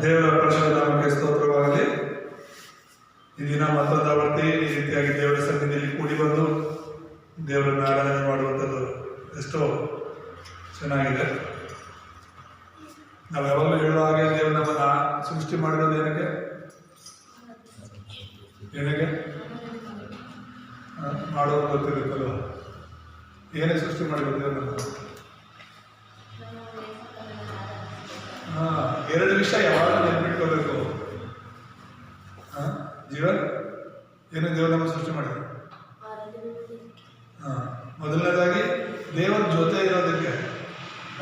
ದೇವರ ಪರಿಶುದ್ಧ ನಾಮಕ್ಕೆ ಸ್ತೋತ್ರವಾಗಲಿ. ಈ ದಿನ ಮತ್ತೊಂದು ಆವರ್ತಿ ಈ ರೀತಿಯಾಗಿ ದೇವರ ಸನ್ನಿಧಿಯಲ್ಲಿ ಕೂಡಿ ಬಂದು ದೇವರನ್ನು ಆರಾಧನೆ ಮಾಡುವಂಥದ್ದು ಎಷ್ಟೋ ಚೆನ್ನಾಗಿದೆ. ನಾವು ಯಾವಾಗಲೂ ಹೇಳುವ ಹಾಗೆ ದೇವರು ನಮ್ಮನ್ನು ಸೃಷ್ಟಿ ಮಾಡಿರೋದು ಏನಕ್ಕೆ ಮಾಡೋದು ಗೊತ್ತಿರುತ್ತಲ್ವ? ಏನೇ ಸೃಷ್ಟಿ ಮಾಡಿರೋದು ದೇವರು ನಮ್ಮ ಎರಡು ವಿಷಯ ಯಾವಾಗ ನೆನ್ಪಿಟ್ಕೋಬೇಕು. ಜೀವನ್ ಏನು ದೇವರು ನಮ್ಮ ಸೃಷ್ಟಿ ಮಾಡಿದ್ರು. ಮೊದಲನೇದಾಗಿ ದೇವರ ಜೊತೆ ಇರೋದಕ್ಕೆ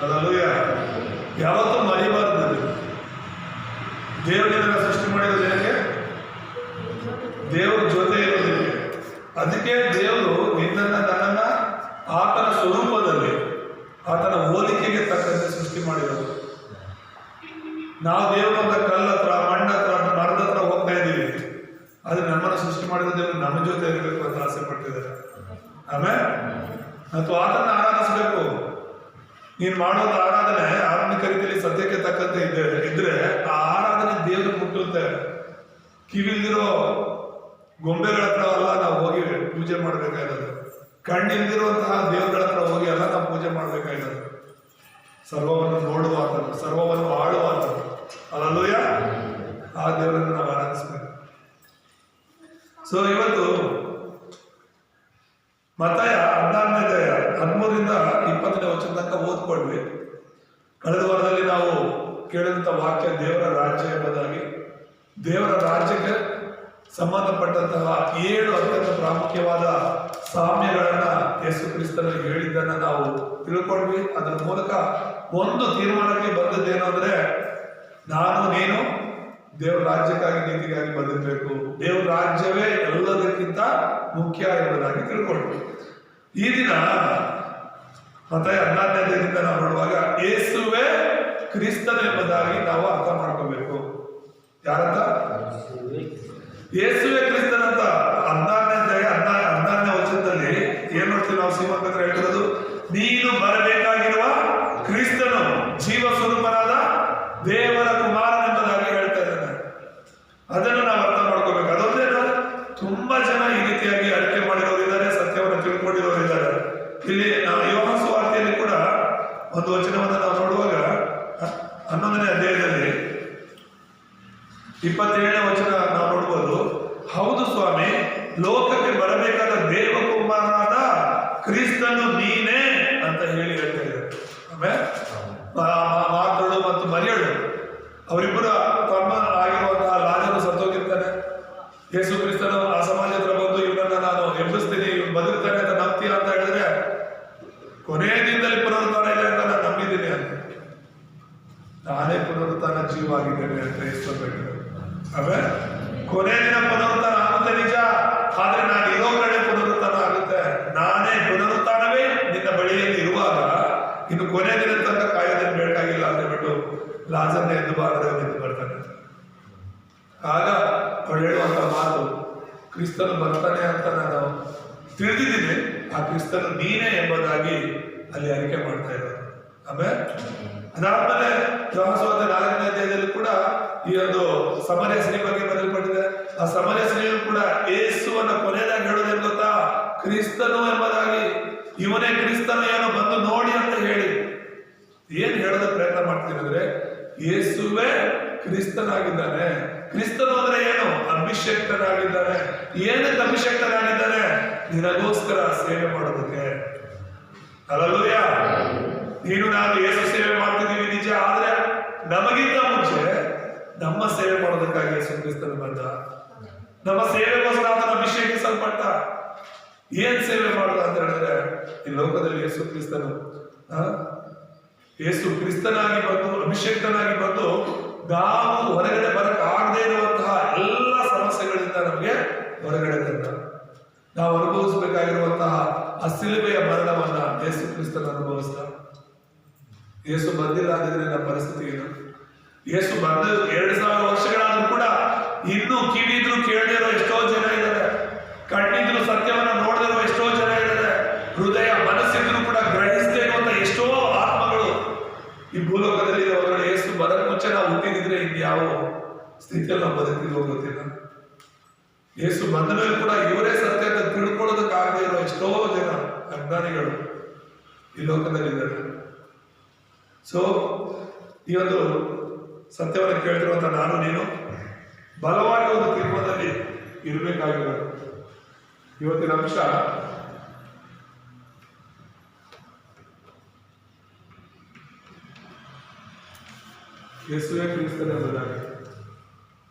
ಅದಲ್ಲೂಯ ಯಾವತ್ತೂ ಮರಿಬಾರ್ದು. ದೇವರನ್ನ ಸೃಷ್ಟಿ ಮಾಡಿರೋದು ಏನಕ್ಕೆ? ದೇವ್ರ ಜೊತೆ ಇರೋದಕ್ಕೆ. ಅದಕ್ಕೆ ದೇವರು ನಿನ್ನನ್ನು ನನ್ನನ್ನ ಆತನ ಸ್ವರೂಪದಲ್ಲಿ ಆತನ ಹೋಲಿಕೆಗೆ ತಕ್ಕಂತೆ ಸೃಷ್ಟಿ ಮಾಡಿರೋದು. ನಾವು ದೇವರು ಅಂತ ಕಲ್ಲ ಹತ್ರ ಮಣ್ಣ ಹತ್ರ ಮರದ ಹತ್ರ ಹೋಗ್ತಾ ಇದ್ದೀವಿ, ಆದ್ರೆ ನಮ್ಮನ್ನು ಸೃಷ್ಟಿ ಮಾಡಿದ ದೇವರು ನಮ್ಮ ಜೊತೆ ಇರಬೇಕು ಅಂತ ಆಸೆ ಪಟ್ಟಿದ್ದಾರೆ. ಆಮೇಲೆ ಮತ್ತು ಆತನ ಆರಾಧಿಸಬೇಕು. ನೀನು ಮಾಡುವಂತ ಆರಾಧನೆ ಆತ್ಮಿಕ ರೀತಿಯಲ್ಲಿ ಸತ್ಯಕ್ಕೆ ತಕ್ಕಂತೆ ಇದ್ರೆ ಆ ಆರಾಧನೆ ದೇವರು ಮುಟ್ಟುತ್ತೆ. ಕಿವಿಲ್ದಿರೋ ಗೊಂಬೆಗಳ ಹತ್ರ ಅಲ್ಲ ನಾವು ಹೋಗಿ ಪೂಜೆ ಮಾಡ್ಬೇಕಾಗಿರೋದು. ಕಣ್ಣಿಲ್ದಿರುವಂತಹ ದೇವರುಗಳ ಹತ್ರ ಹೋಗಿ ಅಲ್ಲ ನಾವು ಪೂಜೆ ಮಾಡ್ಬೇಕಾಗಿರೋದು. ಸರ್ವವನ್ನು ನೋಡುವ ಆತನು, ಸರ್ವವನ್ನು ಆಳುವ ಆತನು, ಅಲ್ಲೂಯ ಆ ದೇವರನ್ನು ನಾವು ಆರಾಧಿಸ್ಬೇಕು. ಸೊ ಇವತ್ತು ಮತ್ತಾಯ 14ನೇ ಅಧ್ಯಾಯ 13ರಿಂದ 20ನೇ ವಚನ ತನಕ ಓದ್ಕೊಂಡ್ವಿ. ಕಳೆದ ವಾರದಲ್ಲಿ ನಾವು ಕೇಳಿದಂಥ ವಾಕ್ಯ ದೇವರ ರಾಜ್ಯ ಎಂಬುದಾಗಿ, ದೇವರ ರಾಜ್ಯಕ್ಕೆ ಸಂಬಂಧಪಟ್ಟಂತಹ 7 ಅತ್ಯಂತ ಪ್ರಾಮುಖ್ಯವಾದ ಸಾಮ್ಯಗಳನ್ನ ಯೇಸು ಕ್ರಿಸ್ತನಲ್ಲಿ ಹೇಳಿದ್ದನ್ನ ನಾವು ತಿಳ್ಕೊಂಡ್ವಿ. ಅದರ ಮೂಲಕ ಒಂದು ತೀರ್ಮಾನಕ್ಕೆ ಬಂದದ್ದೇನು ಅಂದ್ರೆ, ನಾನು ನೀನು ದೇವರ ರಾಜ್ಯಕ್ಕಾಗಿ ನೀತಿಗಾಗಿ ಬದುಕಬೇಕು. ದೇವರ ರಾಜ್ಯವೇ ಎಲ್ಲದಕ್ಕಿಂತ ಮುಖ್ಯ ಎಂಬುದಾಗಿ ತಿಳ್ಕೊಂಡ್ವಿ. ಈ ದಿನ ಮತ್ತೆ 14ನೇ ಅಧ್ಯಾಯದಿಂದ ನಾವು ನೋಡುವಾಗ ಯೇಸುವೇ ಕ್ರಿಸ್ತನ ಎಂಬುದಾಗಿ ನಾವು ಅರ್ಥ ಮಾಡ್ಕೋಬೇಕು. ಯಾರಂತ? ಯೇಸುವೇ ಕ್ರಿಸ್ತನಂತ 14ನೇ ಅಧ್ಯಾಯ 16ನೇ ವಚನದಲ್ಲಿ ಏನ್ ನೋಡ್ತೀವಿ ನಾವು? ಶ್ರೀಮಂತ ಹತ್ರ ಹೇಳಿರೋದು, ನೀನು ಬರಬೇಕಾಗಿರುವ ಕ್ರಿಸ್ತನು ಜೀವ ಸ್ವರೂಪನಾದ ದೇವರ ಕುಮಾರನೆಂಬುದಾಗಿ ಹೇಳ್ತಾ ಇದ್ದಾನೆ. ಅದನ್ನು ನಾವು ಅರ್ಥ ಮಾಡ್ಕೋಬೇಕು. ಅದೊಂದೇನು, ತುಂಬಾ ಜನ ಈ ರೀತಿಯಾಗಿ ಅರಿಕೆ ಮಾಡಿರೋರಿದ್ದಾರೆ, ಸತ್ಯವನ್ನು ತಿಳ್ಕೊಂಡಿರೋರಿದ್ದಾರೆ. ಇಲ್ಲಿ ಯೋಹಾನ ಸುವಾರ್ತೆಯಲ್ಲಿ ಕೂಡ ಒಂದು ವಚನವನ್ನು ನಾವು ನೋಡುವಾಗ 11ನೇ ಅಧ್ಯಾಯದಲ್ಲಿ 27ನೇ ವಚನ ನಾವು ನೋಡ್ಬೋದು. ಹೌದು ಸ್ವಾಮಿ, ಲೋಕಕ್ಕೆ ಬರಬೇಕಾದ ದೇವಕುಮಾರನಾದ ಕ್ರಿಸ್ತನು ನೀನೇ ಅಂತ ಹೇಳಿ ಹೇಳ್ತಾ ಇದ್ದಾರೆ. ಆಮೇಲೆ ಮಾತಳು ಮತ್ತು ಮರಿಯಳು ಅವರಿಬ್ಬರ ತಮ್ಮ ಆಗಿರುವಂತಹ ಲಾಜರು ಸತ್ತೋಗಿರ್ತಾನೆ. ಯೇಸು ಕ್ರಿಸ್ತನು ಆ ಸಮಾಜ ಹತ್ರ ಬಂದು ಇವನನ್ನ ನಾನು ಎಬ್ಬಿಸ್ತೀನಿ, ಇವನು ಬದುಕ್ತಾನೆ ಅಂತ ನಂಬ್ತೀಯ ಅಂತ ಹೇಳಿದ್ರೆ, ಕೊನೆಯ ದಿನದಲ್ಲಿ ಪುನರುತ್ಥಾನ ಇದೆ ಅಂತ ನಾನು ನಂಬಿದ್ದೀನಿ ಅಂತ. ನಾನೇ ಪುನರುತ್ಥಾನ ಜೀವ ಆಗಿದ್ದೇನೆ ಅಂತ ಇಷ್ಟಪಟ್ಟು. ಆಮೇಲೆ ಕೊನೆಯ ದಿನ ಪುನರುತ್ಥಾನ ಆಗುತ್ತೆ ನಿಜ, ಆದ್ರೆ ನಾನು ಇರೋ ಕಡೆ ಪುನರುತ್ಥಾನ ಆಗುತ್ತೆ. ನಾನೇ ಪುನರುತ್ಥಾನವೇ ನಿನ್ನ ಬಳಿಯಲ್ಲಿ ಇರುವಾಗ ಇನ್ನು ಕೊನೆಯ ದಿನ ತನಕ ಕಾಯೋದನ್ನು ಬೇಕಾಗಿಲ್ಲ ಅಂತ ಬಿಟ್ಟು ಲಾಜರ್ನ ಎದ್ದು ಬಾರದೆ ಎದ್ದು ಬರ್ತಾನೆ. ಆಗ ಅವಳು ಹೇಳುವಂತ ಮಾತು, ಕ್ರಿಸ್ತನು ಬರ್ತಾನೆ ಅಂತ ನಾನು ತಿಳಿದಿದ್ದೀನಿ, ಆ ಕ್ರಿಸ್ತನು ನೀನೇ ಎಂಬುದಾಗಿ ಅಲ್ಲಿ ಅರಿಕೆ ಮಾಡ್ತಾ ಇರೋದು. ಆಮೇಲೆ ಅದಾದ್ಮೇಲೆ ಯೋಹಾನ ಸುವಾರ್ತೆ 4ನೇ ಅಧ್ಯಾಯದಲ್ಲಿ ಕೂಡ ಈ ಒಂದು ಸಮರ್ಯ ಸ್ತ್ರೀ ಬಗ್ಗೆ ಬರೆಯಲ್ಪಟ್ಟಿದೆ. ಆ ಸಮರ್ಯ ಸ್ತ್ರೀಯು ಕೂಡ ಯೇಸುವನ್ನ ಕೊನೆಯದಾಗಿ ಹೇಳೋದೇನು ಗೊತ್ತಾ? ಕ್ರಿಸ್ತನು ಎಂಬುದಾಗಿ. ಇವನೇ ಕ್ರಿಸ್ತನು ಏನೋ ಬಂದು ನೋಡಿ ಅಂತ ಹೇಳಿ ಏನ್ ಹೇಳೋದ ಪ್ರಯತ್ನ ಮಾಡ್ತೀನಿ ಅಂದ್ರೆ, ಯೇಸುವೇ ಕ್ರಿಸ್ತನಾಗಿದ್ದಾನೆ. ಕ್ರಿಸ್ತನು ಅಂದ್ರೆ ಏನು? ಅಭಿಷೇಕ್ತನಾಗಿದ್ದಾನೆ. ಏನಕ್ಕೆ ಅಭಿಷೇಕ್ತನಾಗಿದ್ದಾನೆ? ನಿನಗೋಸ್ಕರ ಸೇವೆ ಮಾಡೋದಕ್ಕೆ. ಹಲ್ಲೆಲೂಯಾ. ನೀನು ನಾನು ಯೇಸು ಸೇವೆ ಮಾಡ್ತಿದ್ದೀವಿ ನಿಜ, ಆದ್ರೆ ನಮಗಿಂತ ಮುಂಚೆ ನಮ್ಮ ಸೇವೆ ಮಾಡೋದಕ್ಕಾಗಿ ಯೇಸು ಕ್ರಿಸ್ತನು ಬಂದ. ನಮ್ಮ ಸೇವೆಗೋಸ್ಕರ ಆತನ ಅಭಿಷೇಕಿಸಲ್ಪಟ್ಟ. ಏನ್ ಸೇವೆ ಮಾಡುದ ಅಂತ ಹೇಳಿದ್ರೆ, ಈ ಲೋಕದಲ್ಲಿ ಯೇಸು ಕ್ರಿಸ್ತನು ಯೇಸು ಕ್ರಿಸ್ತನಾಗಿ ಬಂದು ಅಭಿಷೇಕ್ತನಾಗಿ ಬಂದು ನಾವು ಹೊರಗಡೆ ಬರಕ್ ಆಗದೆ ಇರುವಂತಹ ಎಲ್ಲ ಸಮಸ್ಯೆಗಳಿಂದ ನಮಗೆ ಹೊರಗಡೆ ತಂದ. ನಾವು ಅನುಭವಿಸಬೇಕಾಗಿರುವಂತಹ ಆ ಸಿಲುಬೆಯ ಮರಣವನ್ನ ಯೇಸು ಕ್ರಿಸ್ತನ ಅನುಭವಿಸ್ತ. ಯೇಸು ಬಂದಿಲ್ಲ ಆಗಿದ್ರೆ ನಮ್ಮ ಪರಿಸ್ಥಿತಿ ಏನು? ಯೇಸು ಬಂದ 2000 ವರ್ಷಗಳಾದ್ರೂ ಕೂಡ ಇನ್ನೂ ಕಿವಿದ್ರು ಕೇಳದಿರೋ ಎಷ್ಟೋ ಜನ ಇದ್ದಾರೆ, ಕಣ್ಣಿದ್ರು ಸತ್ಯವನ್ನ ನೋಡದಿರೋ ಎಷ್ಟೋ ಜನ ಇದ್ದಾರೆ, ಹೃದಯ ಮನಸ್ಸಿದ್ರು ಕೂಡ ಗ್ರಹಿಸದೇ ಇರುವಂತ ಎಷ್ಟೋ ಆತ್ಮಗಳು ಈ ಭೂಲೋಕದಲ್ಲಿ ಹೊರಗಡೆ. ಯೇಸು ಬರಕ್ ಮುಂಚೆ ಮುಂಚೆ ನಾವು ಹುಟ್ಟಿದ್ರೆ ಇನ್ಯಾವ ಸ್ಥಿತಿಯಲ್ಲಿ ನಾವು ಬದುಕಿದ್ವೋ ಗೊತ್ತಿಲ್ಲ. ಯೇಸು ಬಂದ ಮೇಲೆ ಕೂಡ ಇವರೇ ಸತ್ಯ ಅಂತ ತಿಳ್ಕೊಳ್ಳೋದಕ್ಕಾಗದೇ ಇರೋ ಎಷ್ಟೋ ಜನ ಅಜ್ಞಾನಿಗಳು ಈ ಲೋಕದಲ್ಲಿದ್ದಾರೆ. ಸೊ ಈ ಒಂದು ಸತ್ಯವನ್ನು ಕೇಳ್ತಿರುವಂತ ನಾನು ನೀನು ಬಲವಾಗಿ ಒಂದು ತೀರ್ಮಾನದಲ್ಲಿ ಇರಬೇಕಾಗಿರೋದು. ಇವತ್ತಿನ ಅಂಶ ಯೇಸುವೇ ಕ್ರಿಸ್ತನೆಂಬುದಾಗಿ.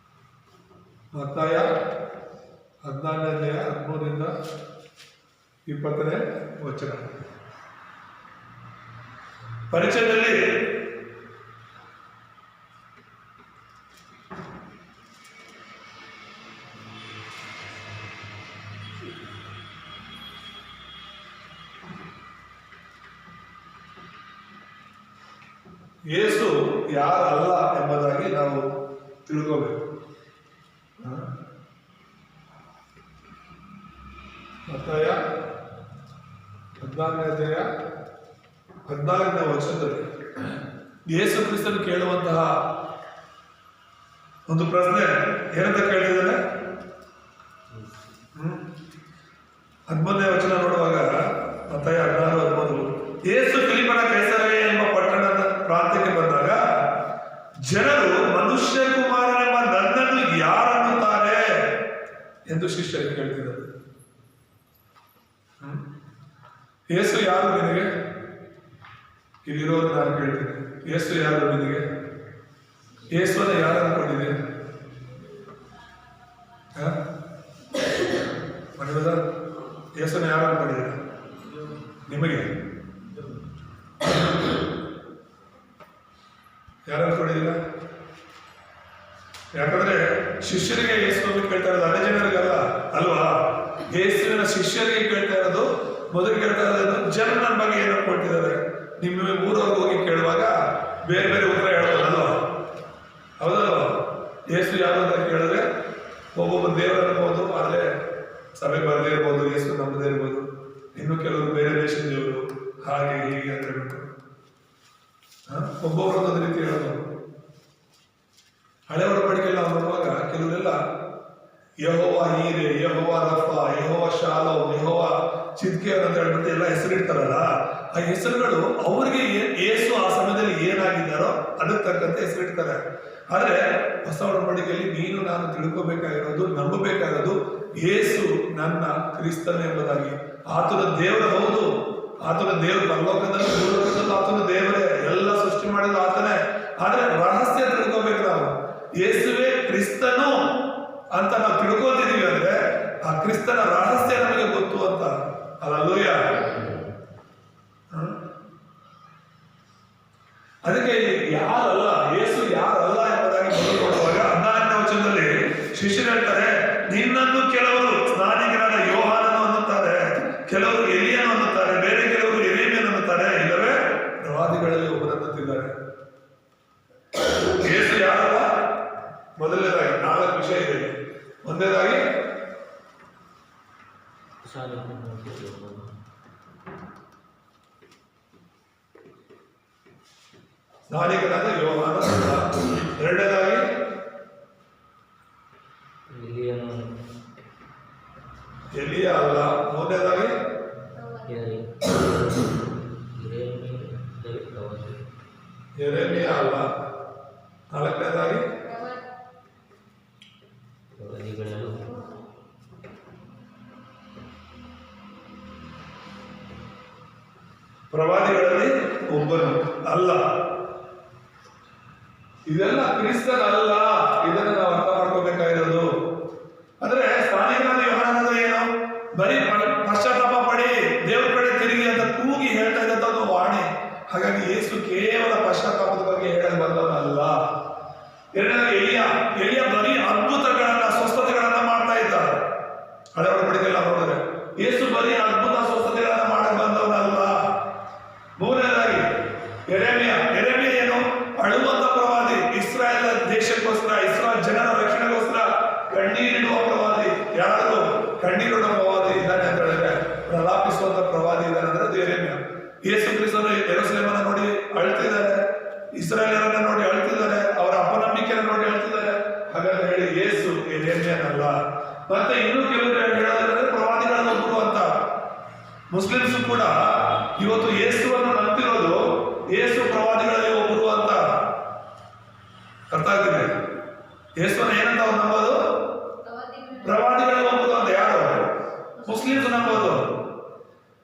ಮತ್ತಾಯ 14ನೇ ಅಧ್ಯಾಯ 13-20 ವಚನ. ಪರಿಚಯದಲ್ಲಿ ಯೇಸು ಯಾರಲ್ಲ ಎಂಬುದಾಗಿ ನಾವು ತಿಳ್ಕೋಬೇಕು. ಮತ್ತಾಯ 14ನೇ ಅಧ್ಯಾಯ 14ನೇ ವಚನದಲ್ಲಿ ಯೇಸು ಕ್ರಿಸ್ತನು ಕೇಳುವಂತಹ ಒಂದು ಪ್ರಶ್ನೆ ಏನಂತ ಕೇಳಿದಾನೆ? 13ನೇ ವಚನ ನೋಡುವಾಗ ಮತ್ತಾಯ 16:13 ಯೇಸು ಫಿಲಿಪ್ಪನ ಕೈಸರಯ್ಯ ಎಂಬ ಪಟ್ಟಣದ ಪ್ರಾಂತ್ಯಕ್ಕೆ ಬಂದಾಗ ಜನರು ಮನುಷ್ಯ ಕುಮಾರನೆಂಬ ನನ್ನನ್ನು ಯಾರನ್ನುತ್ತಾರೆ ಎಂದು ಶಿಷ್ಯರಿಗೆ ಕೇಳ್ತಿದ್ದಾರೆ. ಯೇಸು ಯಾರು ನಿನಗೆ? ಇಲ್ಲಿರೋರು ನಾನು ಕೇಳ್ತೀನಿ, ಯೇಸು ಯಾರು ನಿನಗೆ? ಯೇಸುವನ್ನ ಯಾರು ಅನ್ಕೊಂಡಿದೆ? ಮನೆಯಲ್ಲ ಯೇಸುನ ಯಾರು ಅನ್ಕೊಂಡಿದ್ದೀರ? ನಿಮಗೆ ಯಾರು ಅನ್ಕೊಂಡಿದ್ದೀರ? ಯಾಕಂದ್ರೆ ಶಿಷ್ಯರಿಗೆ ಯೇಸುವನ್ನು ಕೇಳ್ತಾ ಇರೋದು ಅದೇ ಜನರಿಗಲ್ಲ ಅಲ್ವಾ? ಯೇಸುವಿನ ಶಿಷ್ಯರಿಗೆ ಕೇಳ್ತಾ ಇರೋದು, ಮೊದಲು ಕೇಳ್ತಾ ಇರೋದು ಜನ ನನ್ನ ಬಗ್ಗೆ ಏನು ಅನ್ಕೊಳ್ತಿದ್ದಾರೆ. ನಿಮ್ಮ ಊರವ್ರಿಗೆ ಹೋಗಿ ಕೇಳುವಾಗ ಬೇರೆ ಬೇರೆ ಉತ್ತರ ಹೇಳ್ಬೋದಲ್ವಾ? ಹೌದಲ್ವಾ? ಯೇಸು ಯಾರು ಅಂತ ಕೇಳಿದ್ರೆ ಒಬ್ಬೊಬ್ಬ ದೇವರು ಅನ್ಬೋದು, ಆದರೆ ಸಭೆಗೆ ಬರದೇ ಇರ್ಬೋದು, ಯೇಸು ನಂಬದೇ ಇರ್ಬೋದು, ಇನ್ನು ಕೆಲವರು ಬೇರೆ ದೇಶದ ದೇವರು, ಹಾಗೆ ಹೀಗೆ ಅಂತ ಹೇಳ್ಬಿಟ್ಟು ಒಬ್ಬೊಬ್ಬರು ಒಂದೊಂದು ರೀತಿ ಹೇಳೋದು. ಹಳೆ ಒಡಂಬಡಿಕೆಲ್ಲ ನಾವು ನೋಡುವಾಗ ಕೆಲವರೆಲ್ಲ ಯೆಹೋವ ಈರೆ, ಯೆಹೋವ ರಫ, ಯೆಹೋವ ಶಾಲೋಮ್, ಯೆಹೋವ ಚಿದ್ಕೇಯನ್ ಅಂತ ಹೇಳ್ಬಿಟ್ಟು ಎಲ್ಲ ಹೆಸರಿಡ್ತಾರಲ್ಲ, ಆ ಹೆಸರುಗಳು ಅವ್ರಿಗೆ ಯೇಸು ಆ ಸಮಯದಲ್ಲಿ ಏನಾಗಿದ್ದಾರೋ ಅದಕ್ಕೆ ತಕ್ಕಂತೆ ಹೆಸರಿಡ್ತಾರೆ. ಆದ್ರೆ ಹೊಸ ಒಡಂಬಡಿಕೆಯಲ್ಲಿ ನೀನು ನಾನು ತಿಳ್ಕೋಬೇಕಾಗಿರೋದು, ನಂಬಬೇಕಾಗಿರೋದು ಯೇಸು ನನ್ನ ಕ್ರಿಸ್ತನ ಎಂಬುದಾಗಿ. ಆತನ ದೇವರ, ಹೌದು ಆತನ ದೇವರು ಪರಲೋಕದಲ್ಲೂ ಭೂಲೋಕದಲ್ಲೂ ಆತನ ದೇವರೇ, ಎಲ್ಲ ಸೃಷ್ಟಿ ಮಾಡಿದ ಆತನೇ. ಆದ್ರೆ ರಹಸ್ಯ ತಿಳ್ಕೋಬೇಕು ನಾವು. ಯೇಸುವೇ ಕ್ರಿಸ್ತನು ಅಂತ ನಾವು ತಿಳ್ಕೊತಿದೀವಿ ಅಂದ್ರೆ ಆ ಕ್ರಿಸ್ತನ ರಹಸ್ಯ ನಮಗೆ ಗೊತ್ತು ಅಂತ. ಹಲ್ಲೆಲೂಯ. ಅದಕ್ಕೆ ಯಾರಲ್ಲ, ಯೇಸು ಯಾರಲ್ಲ ಎಂಬುದಾಗಿ ಬರೆದುಕೊಳ್ಳುವಾಗ 14ನೇ ವಚನದಲ್ಲಿ ಶಿಷ್ಯರು ಹೇಳ್ತಾರೆ, ನಿನ್ನನ್ನು ಕೆಲವರು ಸ್ನಾನಿಕನಾದ ಯೋಹಾನನು ಅನ್ನುತ್ತಾರೆ, ಕೆಲವರು ಎಲಿಯನು ಅನ್ನುತ್ತಾರೆ, ಬೇರೆ ಕೆಲವರು ಯೆರೆಮೀಯನು ಅನ್ನುತ್ತಾರೆ, ಇಲ್ಲವೇ ಪ್ರವಾದಿಗಳಲ್ಲಿ ಒಬ್ಬರನ್ನುತ್ತಿದ್ದಾರೆ. ಯೇಸು ಯಾರಲ್ಲ? ಮೊದಲನೇದಾಗಿ 4 ವಿಷಯ ಇದೆ. ಒಂದನೇದಾಗಿ ಸ್ನಾನಿಕನಾದ ಯೋಹಾನ, ಎರಡನೇದಾಗಿ ಎಲಿಯ ಅಲ್ಲ, ಮೂರನೇದಾಗಿ ಯೆರೆಮೀಯ ಅಲ್ಲ, ನಾಲ್ಕನೇದಾಗಿ ಪ್ರವಾದಿಗಳಲ್ಲಿ ಒಬ್ಬನು ಅಲ್ಲ. ಇದೆಲ್ಲ ಕ್ರಿಸ್ತನಲ್ಲ. ಇದನ್ನು ನಾವು ಅರ್ಥ ಮಾಡ್ಕೋಬೇಕಾಗಿರೋದು. ಅಂದ್ರೆ ಸ್ನಾನಿಕನಾದ ಯೋಹಾನ ಅಂದ್ರೆ ಏನು? ಬರೀ ಪಶ್ಚಾತ್ತಾಪ ಪಡಿ, ದೇವ್ರ ಕಡೆ ತಿರುಗಿ ಅಂತ ಕೂಗಿ ಹೇಳ್ತಾ ಇದ್ದಂತ ಒಂದು ವಾಣಿ. ಹಾಗಾಗಿ ಯೇಸು ಕೇವಲ ಪಶ್ಚಾತ್ತಾಪದ ಬಗ್ಗೆ ಹೇಳಲು ಬಂದವನಲ್ಲ. ಎರಡನೇದಾಗಿ ಎಲಿಯ ಬರೀ ಅದ್ಭುತಗಳನ್ನ, ಸ್ವಸ್ಥತೆಗಳನ್ನ ಮಾಡ್ತಾ ಇದ್ದ. ಹಳೆ ಒಡಂಬಡಿಕೆಲ್ಲ ನೋಡಿದ್ರೆ ಯೇಸು ಬರೀ ಅದ್ಭುತ ಸ್ವಸ್ಥತೆಗಳನ್ನ ಮಾಡಕ್ ಬಂದವನಲ್ಲ. ಮೂರನೇದಾಗಿ ಯೆರೆಮೀಯ ಏನು? ಅಳುವಂತ ಪ್ರವಾದಿ, ಇಸ್ರಾಯೇಲ್ ದೇಶಕ್ಕೋಸ್ಕರ ಮತ್ತೆ ಇನ್ನು ಕೆಲವರು ಹೇಳೋದಂದ್ರೆ ಪ್ರವಾದಿಗಳಲ್ಲಿ ಒಬ್ಬರು ಅಂತ. ಮುಸ್ಲಿಮ್ಸ್ ಕೂಡ ಇವತ್ತು ಯೇಸುವನ್ನು ನಂಬ್ತಿರೋದು ಯೇಸು ಪ್ರವಾದಿಗಳಲ್ಲಿ ಒಬ್ಬರು ಅಂತ. ಅರ್ಥ ಆಗ್ತಿದೆ? ಯೇಸುವನ್ನು ಏನಂತ ಅವ್ರು ನಂಬೋದು? ಪ್ರವಾದಿಗಳಲ್ಲಿ ಒಬ್ಬರು ಅಂತ. ಯಾರು? ಮುಸ್ಲಿಮ್ಸ್ ನಂಬೋದು.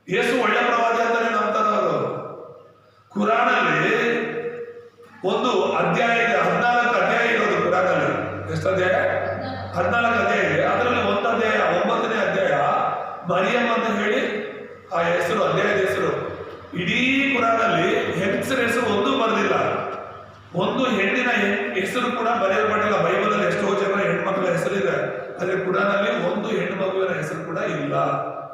ಯೇಸು ಒಳ್ಳೆ ಪ್ರವಾದಿ ಅಂತಾನೆ ನಂಬ್ತಾರೆ ಅವರು. ಕುರಾನಲ್ಲಿ ಒಂದು ಅಧ್ಯಾಯ ಇದೆ, 14 ಅಧ್ಯಾಯ ಇರೋದು ಕುರಾನಲ್ಲಿ. ಎಷ್ಟು ಅಧ್ಯಾಯ? 14 ಅಧ್ಯಾಯ ಇದೆ. ಅದರಲ್ಲಿ ಒಂದು ಅಧ್ಯಾಯ, 9ನೇ ಅಧ್ಯಾಯ, ಮರಿಯಂ ಅಂತ ಹೇಳಿ ಆ ಹೆಸರು, ಅಧ್ಯಾಯದ ಹೆಸರು. ಇಡೀ ಕುರಾನಲ್ಲಿ ಹೆಂಗಸರ ಹೆಸರು ಒಂದೂ ಬರೆದಿಲ್ಲ, ಒಂದು ಹೆಣ್ಣಿನ ಹೆಸರು ಕೂಡ ಬರೆಯಲ್ಪಟ್ಟಿಲ್ಲ. ಬೈಬಲಲ್ಲಿ ಎಷ್ಟೋ ಜನ ಹೆಣ್ಮಕ್ಳ ಹೆಸರಿದೆ, ಆದ್ರೆ ಕುರಾನಲ್ಲಿ ಒಂದು ಹೆಣ್ಣು ಮಗುವಿನ ಹೆಸರು ಕೂಡ ಇಲ್ಲ.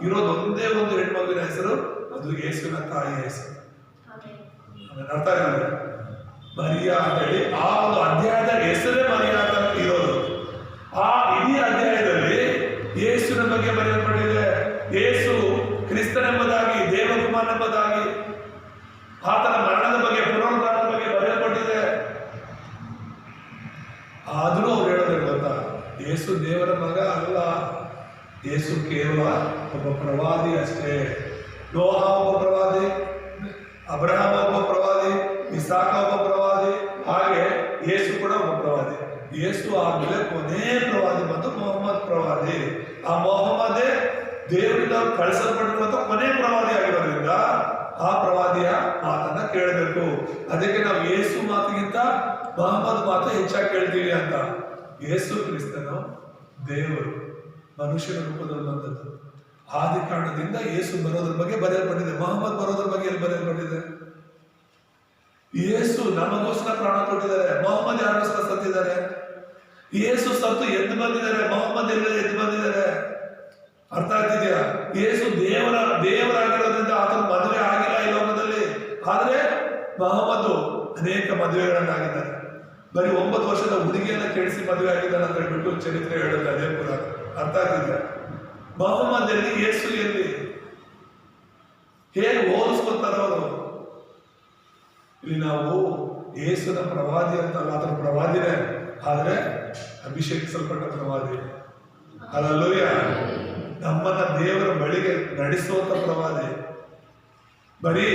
ಇರೋದು ಒಂದೇ ಒಂದು ಹೆಣ್ಮಗುವಿನ ಹೆಸರು, ಅದು ಯೇಸುವಿನ ತಾಯಿಯ ಹೆಸರು. ಅರ್ಥ ಆಗಿದೆ? ಮರಿಯಾ ಅಂತ ಹೇಳಿ ಆ ಒಂದು ಅಧ್ಯಾಯದ ಹೆಸರೇ ಮರಿಯಾ ಅಂತ ಇರೋದು. ಆ ಇಡೀ ಅಧ್ಯಾಯದಲ್ಲಿ ಯೇಸುವಿನ ಬಗ್ಗೆ ಬರೆಯಲ್ಪಟ್ಟಿದೆ. ಯೇಸು ಕ್ರಿಸ್ತನೆಂಬುದಾಗಿ, ದೇವಕುಮಾರನೆಂಬುದಾಗಿ, ಆತನ ಮರಣದ ಬಗ್ಗೆ, ಪುನರುತ್ಥಾನದ ಬಗ್ಗೆ ಬರೆಯಲ್ಪಟ್ಟಿದೆ. ಆದರೂ ಅವ್ರು ಹೇಳೋದೇನು ಗೊತ್ತಾ? ಯೇಸು ದೇವರ ಮಗ ಅಲ್ಲ, ಯೇಸು ಕೇವಲ ಒಬ್ಬ ಪ್ರವಾದಿ ಅಷ್ಟೇ. ನೋಹ ಒಬ್ಬ ಪ್ರವಾದಿ, ಅಬ್ರಹಾಮ ಒಬ್ಬ ಪ್ರವಾದಿ, ಇಸಾಕ ಒಬ್ಬ ಪ್ರವಾದಿ, ಹಾಗೆ ಯೇಸು ಕೂಡ ಒಬ್ಬ ಪ್ರವಾದಿ. ಯೇಸು ಆದ್ಮೇಲೆ ಕೊನೆ ಪ್ರವಾದಿ ಬಂದು ಮೊಹಮ್ಮದ್ ಪ್ರವಾದಿ. ಆ ಮೊಹಮ್ಮದೇ ದೇವರಿಂದ ಕಳಿಸಲ್ಪಟ್ಟಿರುವಂತ ಕೊನೆ ಪ್ರವಾದಿ ಆಗಿರೋದ್ರಿಂದ ಆ ಪ್ರವಾದಿಯ ಮಾತನ್ನ ಕೇಳಬೇಕು. ಅದಕ್ಕೆ ನಾವು ಯೇಸು ಮಾತಿಗಿಂತ ಮೊಹಮ್ಮದ್ ಮಾತು ಹೆಚ್ಚಾಗಿ ಕೇಳ್ತೀವಿ ಅಂತ. ಯೇಸು ಕ್ರಿಸ್ತನು ದೇವರು ಮನುಷ್ಯನ ರೂಪದಲ್ಲಿ ಬಂದದ್ದು. ಆದಿ ಕಾರಣದಿಂದ ಯೇಸು ಬರೋದ್ರ ಬಗ್ಗೆ ಬರೆಯಲ್ಪಟ್ಟಿದೆ. ಮೊಹಮ್ಮದ್ ಬರೋದ್ರ ಬಗ್ಗೆ ಎಲ್ಲಿ ಬರೆಯಲ್ಪಟ್ಟಿದೆ? ಯೇಸು ನಮಗೋಸ್ಕರ ಪ್ರಾಣ ಕೊಟ್ಟಿದ್ದಾರೆ. ಮೊಹಮ್ಮದ್ ಯಾರಿಗೋಸ್ಕರ ಸತ್ತಿದ್ದಾರೆ? ಯೇಸು ಸತ್ತು ಎದ್ದು ಬಂದಿದ್ದಾರೆ, ಮೊಹಮ್ಮದ್ ಎಲ್ಲ ಎದ್ದು ಬಂದಿದ್ದಾರೆ. ಅರ್ಥ ಆಗ್ತಿದ್ಯಾ? ಯೇಸು ದೇವರಾಗಿರೋದ್ರಿಂದ ಆತನ ಮದುವೆ ಆಗಿಲ್ಲ ಈ ಲೋಕದಲ್ಲಿ. ಆದ್ರೆ ಮೊಹಮ್ಮದ್ ಅನೇಕ ಮದುವೆಗಳನ್ನಾಗಿದ್ದಾರೆ. ಬರೀ 9 ವರ್ಷದ ಹುಡುಗಿಯನ್ನ ಕೇಳಿಸಿ ಮದುವೆ ಆಗಿದ್ದಾನೆ ಅಂತ ಹೇಳ್ಬಿಟ್ಟು ಚರಿತ್ರೆ ಹೇಳುತ್ತೆ ಅದೇ ಪುರಾಣ. ಅರ್ಥ ಆಗ್ತಿದ್ಯಾ? ಮೊಹಮ್ಮದ್ ಎಲ್ಲಿ, ಯೇಸು ಎಲ್ಲಿ? ಹೇಗೆ ಹೋಲಿಸ್ಕೊತಾರೆ ಅವರು? ಇಲ್ಲಿ ನಾವು ಯೇಸುನ ಪ್ರವಾದಿ ಅಂತಲ್ಲ, ಆತನ ಪ್ರವಾದಿನೇ, ಆದ್ರೆ ಅಭಿಷೇಕಿಸಲ್ಪಟ್ಟ ಪ್ರವಾದಿ. ಹಲ್ಲೆಲೂಯ. ನಮ್ಮನ್ನ ದೇವರ ಬಳಿಗೆ ನಡೆಸುವಂತ ಪ್ರವಾದಿ. ಬರೀ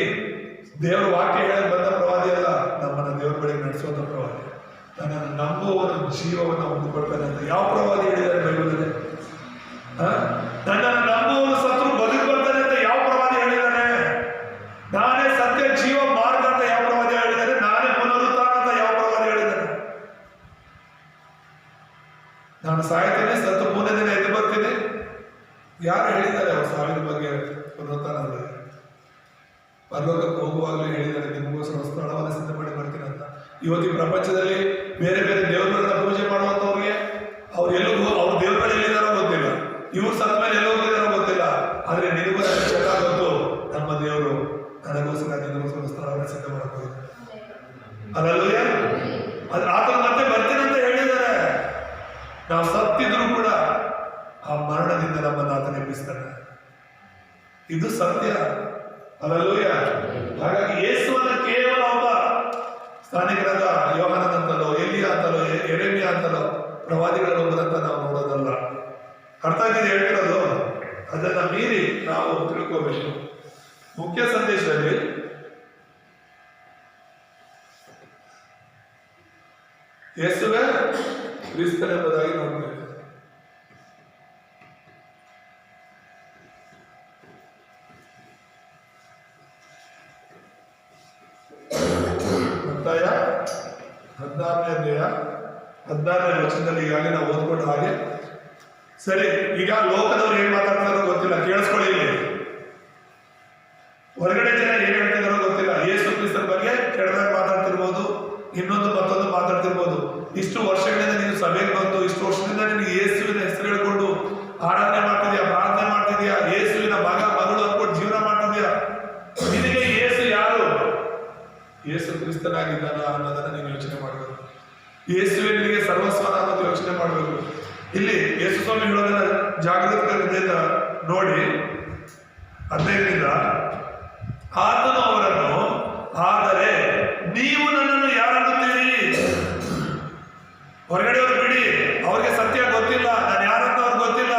ದೇವರ ವಾಕ್ಯ ಹೇಳಿ ಬಂದ ಪ್ರವಾದಿ ಅಲ್ಲ, ನಮ್ಮನ್ನ ದೇವರ ಬಳಿಗೆ ನಡೆಸುವಂತ ಪ್ರವಾದಿ. ನನ್ನನ್ನು ನಂಬುವವನ ಜೀವವನ್ನು ಹೊಂದಿಕೊಡ್ತಾನೆ ಅಂತ ಯಾವ ಪ್ರವಾದಿ ಹೇಳಿದ್ದಾರೆ ಬೈಬಲಲ್ಲಿ? ನನ್ನನ್ನು ನಂಬುವವನು ಸತ್ರು ಬದುಕು ಬರ್ತಾನೆ ಅಂತ ಯಾವ ಪ್ರವಾದಿ ಹೇಳಿದ್ದಾನೆ? ನಾನೇ ಸತ್ಯ ಜೀವ ಮಾರ್ಗ ಅಂತ ಯಾವ ಪ್ರವಾದಿ ಹೇಳಿದ್ದಾನೆ? ನಾನೇ ಪುನರುತ್ಥಾನ ಅಂತ ಯಾವ ಪ್ರವಾದಿ ಹೇಳಿದ್ದಾನೆ? ನಾನು ಸಾಯ್ತೇನೆ, ಸತ್ತು 3ನೇ ದಿನ ಎದ್ದು ಬರ್ತೀನಿ. ಯಾರು ಹೇಳಿದ್ದಾರೆ ಅವ್ರ ಸಾವಿನ ಬಗ್ಗೆ, ಪುನರುತ್ಥಾನದ ಬಗ್ಗೆ? ಪರಲೋಕಕ್ಕೆ ಹೋಗುವಾಗಲೇ ಹೇಳಿದ್ದಾರೆ, ನಿಮಗೋಸ್ಕರ ಸ್ಥಳವನ್ನು ಸಿದ್ಧ ಮಾಡಿ ಬರ್ತೀನಿ ಅಂತ. ಇವತ್ತು ಈ ಪ್ರಪಂಚದಲ್ಲಿ ಬೇರೆ ಬೇರೆ ದೇವರುಗಳನ್ನ ಪೂಜೆ ಮಾಡುವಂತವ್ರಿಗೆ ಅವ್ರು ಅವ್ರ ದೇವರುಗಳು ಎಲ್ಲಿದ್ದಾರೋ ಗೊತ್ತಿಲ್ಲ, ಇವ್ರು ಸತ್ತ ಮೇಲೆ ಎಲ್ಲ ಹೋಗಿದಾರೋ ಗೊತ್ತಿಲ್ಲ. ಆದ್ರೆ ನಿನಗೂ ಗೊತ್ತು, ನಮ್ಮ ದೇವರು ನನಗೋಸ್ಕರ ನಿನಗೋಸ್ಕರ ಸ್ಥಳವನ್ನು ಸಿದ್ಧ ಮಾಡಕ್ ಹೋಗಿದ್ದಾರೆ. ಅಲ್ಲೂಯ. ಆದ್ರೆ ಆತನ ಮತ್ತೆ ಬರ್ತೀನಿ ಅಂತ ಹೇಳಿದ್ದಾರೆ. ನಾವು ಸತ್ತಿದ್ರು ಕೂಡ ಆ ಮರಣದಿಂದ ನಮ್ಮನ್ನು ಆತನ ಎಬ್ಬಿಸ್ತಾನೆ. ಇದು ಸತ್ಯ. ಹಲ್ಲೆಲೂಯ. ಹಾಗಾಗಿ ಯೇಸುವನ್ನ ಕೇವಲ ಒಬ್ಬ ಸ್ಥಾನಿಕರಾದ ಯೋಹಾನನಂತಲೋ, ಎಲಿಯ ಅಂತಲೋ, ಯೆರೆಮೀಯ ಅಂತಲೋ ಪ್ರವಾದಿಗಳಲ್ಲಿ ಒಬ್ಬರಂತ ನಾವು ನೋಡೋದಲ್ಲ. ಅರ್ಥ ಆಗಿದೆ ಹೇಳ್ತಿರೋದು? ಅದನ್ನ ಮೀರಿ ನಾವು ತಿಳ್ಕೋಬೇಕು. ಮುಖ್ಯ ಸಂದೇಶದಲ್ಲಿ ಯೇಸುವೇ ಕ್ರಿಸ್ತನೆಂಬುದಾಗಿ ನೋಡ್ಬೇಕು. ಮತ್ತಾಯ 16ನೇ ಅಧ್ಯಾಯ 16ನೇ ವಚನದಲ್ಲಿ ಈಗಾಗಲೇ ನಾವು ಓದ್ಕೊಂಡು ಹಾಗೆ. ಸರಿ, ಈಗ ಲೋಕದವ್ರು ಏನ್ ಮಾತಾಡ್ತಾರೋ ಗೊತ್ತಿಲ್ಲ, ಕೇಳಿಸ್ಕೊಳ್ಳಿ. ಇಲ್ಲಿ ಹೊರಗಡೆ ಜನ ಏನ್ ಹೇಳ್ತಿದಾರೋ ಗೊತ್ತಿಲ್ಲ. ಯೇಸು ಕ್ರಿಸ್ತನ ಬಗ್ಗೆ ಕೆಳದಾಗ ಮಾತಾಡ್ತಿರ್ಬೋದು, ಇನ್ನೊಂದು ಮತ್ತೊಂದು ಮಾತಾಡ್ತಿರ್ಬೋದು. ಇಷ್ಟು ವರ್ಷಗಳಿಂದ ನೀನು ಸಭೆಗೆ ಬಂದು, ಇಷ್ಟು ವರ್ಷದಿಂದ ನಿನಗೆ ಯೇಸುವಿನ ಹೆಸರು ಹೇಳ್ಕೊಂಡು ಆರಾಧನೆ ಮಾಡ್ತಿದ್ಯಾ, ಪ್ರಾರ್ಥನೆ ಮಾಡ್ತಿದ್ಯಾ, ಯೇಸುವಿನ ಮಗ ಮಗಳು ಅನ್ಕೊಂಡು ಜೀವನ ಮಾಡ್ತಿದ್ಯಾ. ನಿನಗೆ ಯೇಸು ಯಾರು? ಯೇಸು ಕ್ರಿಸ್ತನಾಗಿದ್ದಾನ ಅನ್ನೋದನ್ನ ನೀನು ಯೋಚನೆ ಮಾಡಬೇಕು. ಯೇಸುವಿನಿಗೆ ಸರ್ವಸ್ವನ ಅನ್ನೋದು ಯೋಚನೆ ಮಾಡಬೇಕು. ಇಲ್ಲಿ ಯೇಸು ಸ್ವಾಮಿ ಹೇಳೋದನ್ನ ಜಾಗೃತಿಯಿಂದ ನೋಡಿ. 15ರಿಂದ ಆತನು ಅವರನ್ನು, ಆದರೆ ನೀವು ನನ್ನನ್ನು ಯಾರನ್ನುತ್ತೀರಿ? ಹೊರಗಡೆಯವರು ಬಿಡಿ, ಅವ್ರಿಗೆ ಸತ್ಯ ಗೊತ್ತಿಲ್ಲ, ನಾನು ಯಾರಂತ ಅವ್ರಿಗೆ ಗೊತ್ತಿಲ್ಲ.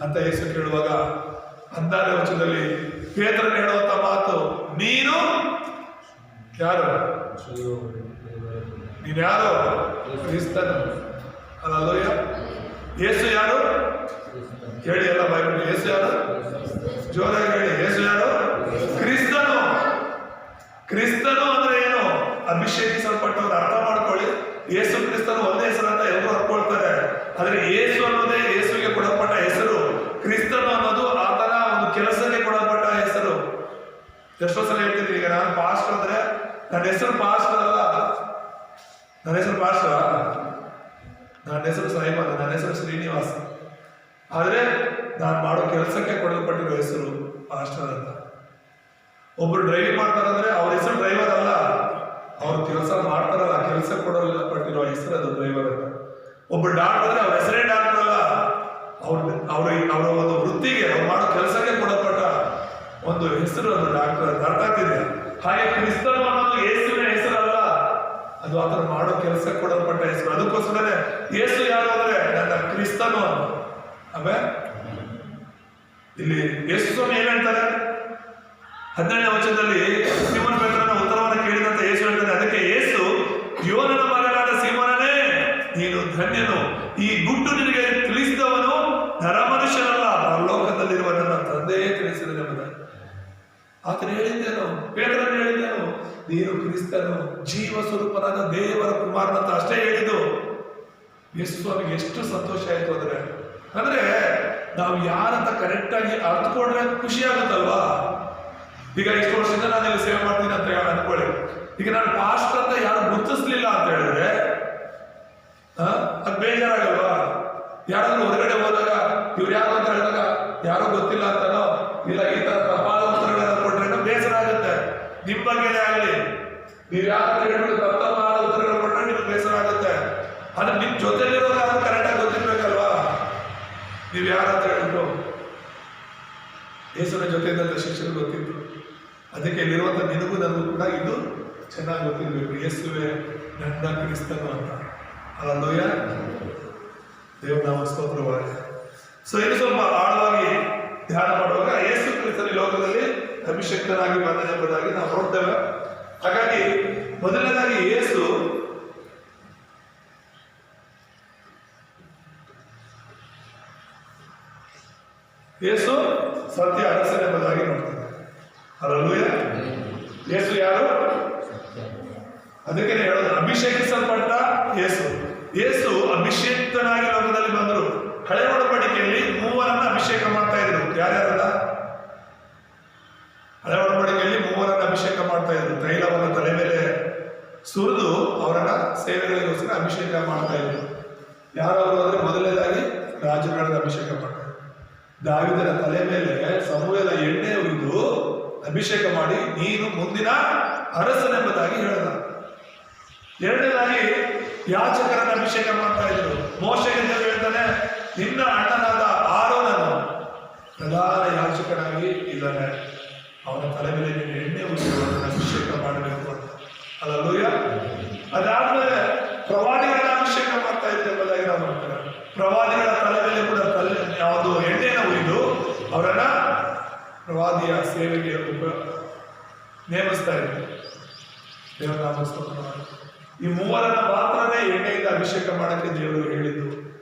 ಅಂತ ಯೇಸು ಕೇಳುವಾಗ 16ನೇ ವಚನದಲ್ಲಿ ಪೇತ್ರನು ಹೇಳುವಂತ ಮಾತು, ನೀನು ಯಾರು? ನೀನು ಯಾರು? ಕ್ರಿಸ್ತನು. ಹಲ್ಲೆಲೂಯಾ. ಯೇಸು ಯಾರು ಹೇಳಿ ಎಲ್ಲ ಬೈಬಲ್. ಯೇಸು ಯಾರು? ಜೋರಾಗಿ ಹೇಳಿ. ಯೇಸು ಯಾರು? ಕ್ರಿಸ್ತನು. ಕ್ರಿಸ್ತನು ಅಂದ್ರೆ ಏನು? ಅಭಿಷೇಕಿಸಲ್ಪಟ್ಟವ್ರು. ಅರ್ಥ ಮಾಡ್ಕೊಳ್ಳಿ, ಯೇಸು ಕ್ರಿಸ್ತನು ಒಂದೇ ಹೆಸರು ಅಂತ ಎಲ್ಲರೂ ಅನ್ಕೊಳ್ತಾರೆ. ಆದ್ರೆ ಯೇಸು ಅನ್ನೋದೇ ಯೇಸುಗೆ ಕೊಡಲ್ಪಟ್ಟ ಹೆಸರು. ಕ್ರಿಸ್ತನು ಅನ್ನೋದು ಆತನ ಒಂದು ಕೆಲಸಕ್ಕೆ ಕೊಡಲ್ಪಟ್ಟ ಹೆಸರು. ಎಷ್ಟೋ ಸಲ ಹೇಳ್ತೀನಿ, ಈಗ ನಾನು ಪಾಸ್ಟರ್ ಅಂದ್ರೆ ನನ್ನ ಹೆಸರು ಪಾಸ್ಟರ್ ಅಲ್ಲ. ನನ್ನ ಹೆಸರು ಪಾಸ್ಟರ್, ನನ್ನ ಹೆಸರು ಸೈಮನ್, ನನ್ನ ಹೆಸರು ಶ್ರೀನಿವಾಸ್. ಆದ್ರೆ ನಾನು ಮಾಡೋ ಕೆಲಸಕ್ಕೆ ಕೊಡಲ್ಪಟ್ಟಿರೋ ಹೆಸರು ಪಾಸ್ಟರ್ ಅಂತ. ಒಬ್ರು ಡ್ರೈವಿಂಗ್ ಮಾಡ್ತಾರಂದ್ರೆ ಅವ್ರ ಹೆಸರು ಡ್ರೈವರ್ ಅಲ್ಲ, ಅವ್ರು ಕೆಲಸ ಮಾಡ್ತಾರಲ್ಲ, ಕೆಲಸ ಕೊಡಲ್ಪಟ್ಟಿರೋ ಹೆಸರು ಅದು ಡ್ರೈವರ್ ಅಂತ. ಒಬ್ರು ಡಾಕ್ಟರ್ ಅಂದ್ರೆ ಅವ್ರ ಹೆಸರೇ ಡಾಕ್ಟರ್ ಅಲ್ಲ, ಅವರ ಒಂದು ವೃತ್ತಿಗೆ, ಅವ್ರು ಮಾಡೋ ಕೆಲಸಕ್ಕೆ ಕೊಡಲ್ಪಟ್ಟ ಒಂದು ಹೆಸರು ಅದು ಡಾಕ್ಟರ್ ಅಂತ. ಅರ್ಥ ಆಗ್ತಿದೆ? ಹಾಗೆ ಕ್ರಿಸ್ತನು ಅನ್ನೋದು ಯೇಸುವಿನ ಹೆಸರಲ್ಲ, ಅದು ಆತರ ಮಾಡೋ ಕೆಲಸಕ್ಕೆ ಕೊಡಲ್ಪಟ್ಟ ಹೆಸರು. ಅದಕ್ಕೋಸ್ಕರನೇ ಯೇಸು ಯಾರು ಅಂದ್ರೆ ನನ್ನ ಕ್ರಿಸ್ತನು ಅಂತ. ಆಮೇಲೆ ಇಲ್ಲಿ ಯೇಸು ಸ್ವಾಮಿ ಏನ್ ಹೇಳ್ತಾರೆ? 17ನೇ ವಚನದಲ್ಲಿ ಸೀಮೋನ ಪೇತ್ರನ ಉತ್ತರವನ್ನು ಕೇಳಿದಂತ ಯೇಸು ಹೇಳ್ತಾರೆ, ಅದಕ್ಕೆ ಯೇಸು, ಯೋನನ ಮಗನಾದ ಸೀಮೋನನೇ, ನೀನು ಧನ್ಯನು, ಈ ಗುಟ್ಟು ನಿನಗೆ ತಿಳಿಸಿದವನು ನರಮನುಷ್ಯನಲ್ಲ, ಪರಲೋಕದಲ್ಲಿರುವ ನನ್ನ ತಂದೆಯೇ ತಿಳಿಸಿದ ಎಂಬುದಾಗಿ. ಆತನು ಹೇಳಿದ್ದೇನು? ಪೇತ್ರನು ಹೇಳಿದ್ದೇನು? ನೀನು ಕ್ರಿಸ್ತನು, ಜೀವ ಸ್ವರೂಪನಾದ ದೇವರ ಕುಮಾರನಂತ ಅಷ್ಟೇ ಹೇಳಿದ್ದು. ಯೇಸು ಸ್ವಾಮಿಗೆ ಎಷ್ಟು ಸಂತೋಷ ಆಯ್ತು ಅಂದ್ರೆ ನಾವು ಯಾರಂತ ಕರೆಕ್ಟ್ ಆಗಿ ಅರ್ಥಕೊಂಡ್ರೆ ಖುಷಿ ಆಗುತ್ತಲ್ವಾ? ಈಗ ಇಷ್ಟು ವರ್ಷದಿಂದ ನಾನು ಇಲ್ಲಿ ಸೇವೆ ಮಾಡ್ತೀನಿ ಅಂತ ಅನ್ಕೊಳ್ಳಿ. ಈಗ ನಾನು ಪಾಸ್ಟರ್ ಅಂತ ಯಾರು ಗುರುತಿಸ್ಲಿಲ್ಲ ಅಂತ ಹೇಳಿದ್ರೆ ಅದ್ ಬೇಜಾರಾಗಲ್ವಾ? ಯಾರಾದ್ರೂ ಹೊರಗಡೆ ಹೋದಾಗ ಇವ್ರು ಯಾರು ಅಂತ ಹೇಳಿದಾಗ ಯಾರೋ ಗೊತ್ತಿಲ್ಲ ಅಂತಾನೋ, ಇಲ್ಲ ಈ ತರ ತಪ್ಪಾದ ಉತ್ತರಗಳನ್ನ ಕೊಟ್ರೆ ಬೇಸರ ಆಗುತ್ತೆ. ನಿಮ್ ಬಗ್ಗೆನೇ ಆಗಲಿ, ನೀವ್ ಯಾರು ಹೇಳ್ಬಿಟ್ಟು ತಪ್ಪಾದ ಉತ್ತರಗಳು ಕೊಟ್ರೆ ನಿಮ್ಗೆ ಬೇಸರ ಆಗುತ್ತೆ. ಆದ್ರೆ ನಿಮ್ ಜೊತೆಲಿರೋದು ಯಾರು ಕರೆಕ್ಟ್ ಆಗಿ ಗೊತ್ತಿರ್ಬೇಕಲ್ವಾ? ನೀವ್ ಯಾರಂತ ಹೇಳ್ಬಿಟ್ಟು ಯೇಸುವಿನ ಜೊತೆ ಇದ್ದಂತ ಶಿಷ್ಯರು ಗೊತ್ತಿತ್ತು. ಅದಕ್ಕೆ ಇಲ್ಲಿರುವಂತ ನಿನಗೂ ನನಗೂ ಕೂಡ ಇದು ಚೆನ್ನಾಗಿ ಗೊತ್ತಿರ್ಬೇಕು, ಯೇಸುವೆ ನನ್ನ ಕ್ರಿಸ್ತನು ಅಂತ. ಹಲ್ಲೆಲೂಯಾ. ದೇವರ ನಾಮ ಸ್ತೋತ್ರವಾಗಲಿ. ಸೊ ಇದು ಸ್ವಲ್ಪ ಆಳವಾಗಿ ಧ್ಯಾನ ಮಾಡುವಾಗ ಯೇಸು ಕ್ರಿಸ್ತನ ಲೋಕದಲ್ಲಿ ಅಭಿಷೇಕ್ತನಾಗಿ ಬಂದನೆಂಬುದಾಗಿ ನಾವು ನೋಡ್ತೇವೆ. ಹಾಗಾಗಿ ಮೊದಲನೇದಾಗಿ ಯೇಸು ಸತ್ಯ ಅರಸನೆಂಬುದಾಗಿ ನೋಡ್ತೇವೆ. ಹಲ್ಲೆಲೂಯಾ. ಯೇಸು ಯಾರು? ಅದಕ್ಕೆ ಹೇಳೋದು ಅಭಿಷೇಕಿಸಲ್ಪಟ್ಟ ಯೇಸು ಅಭಿಷೇಕ್ತನಾಗಿ ಲೋಕದಲ್ಲಿ ಬಂದರು. ಹಳೆ ಒಡಂಬಡಿಕೆಯಲ್ಲಿ 3 ಅಭಿಷೇಕ ಮಾಡ್ತಾ ಇದ್ರು. ಯಾರ್ಯಾರಲ್ಲ? ಹಳೆ ಒಡಂಬಡಿಕೆಯಲ್ಲಿ 3 ಅಭಿಷೇಕ ಮಾಡ್ತಾ ಇದ್ರು. ತೈಲವನ್ನು ತಲೆ ಮೇಲೆ ಸುರಿದು ಅವರನ್ನ ಸೇವೆಗಳಿಗೋಸ್ಕರ ಅಭಿಷೇಕ ಮಾಡ್ತಾ ಇದ್ರು. ಯಾರವರು ಅಂದ್ರೆ ಮೊದಲನೇದಾಗಿ ರಾಜರುಗಳ ಅಭಿಷೇಕ ಮಾಡ್ತಾರೆ. ದಾವೀದನ ತಲೆ ಮೇಲೆ ಸಮುವೇಲ ಎಣ್ಣೆ ಉಯ್ದು ಅಭಿಷೇಕ ಮಾಡಿ ನೀನು ಮುಂದಿನ ಅರಸನೆಂಬುದಾಗಿ ಹೇಳಿದ. ಎರಡನೇದಾಗಿ ಯಾಜಕರನ್ನ ಅಭಿಷೇಕ ಮಾಡ್ತಾ ಇದ್ರು. ಮೋಶೆಗೆ ದೇವರು ಹೇಳ್ತಾನೆ, ನಿನ್ನ ಅಣ್ಣನಾದ ಆರೋನನು ಪ್ರಧಾನ ಯಾಜಕನಾಗಿ ಇದ್ದಾನೆ, ಅವನ ತಲೆ ಮೇಲೆ ನೀನು ಎಣ್ಣೆ ಉಯ್ದು ಅವರನ್ನು ಅಭಿಷೇಕ ಮಾಡಬೇಕು ಅಂತ. ಹಲ್ಲೆಲೂಯಾ. ಅದಾದ್ಮೇಲೆ ಪ್ರವಾದಿಗಳನ್ನ ಅಭಿಷೇಕ ಮಾಡ್ತಾ ಇದ್ರು ಎಂಬುದಾಗಿ ನಾವು ನೋಡ್ತೇವೆ. ಪ್ರವಾದಿಗಳ ತಲೆ ಮೇಲೆ ಕೂಡ ಯಾವುದು ಎಣ್ಣೆನ ಉಯ್ದು ಅವರನ್ನ ಪ್ರವಾದಿಯ ಸೇವೆಗೆ ನೇಮಿಸ್ತಾ ಇದ್ರು. ದೇವರ ನಾಮ ಸ್ತೋತ್ರವಾಗಲಿ. ಈ 3 ಮಾತ್ರನೇ ಎಣ್ಣೆಯಿಂದ ಅಭಿಷೇಕ ಮಾಡಕ್ಕೆ ದೇವರು ಹೇಳಿದ್ದು.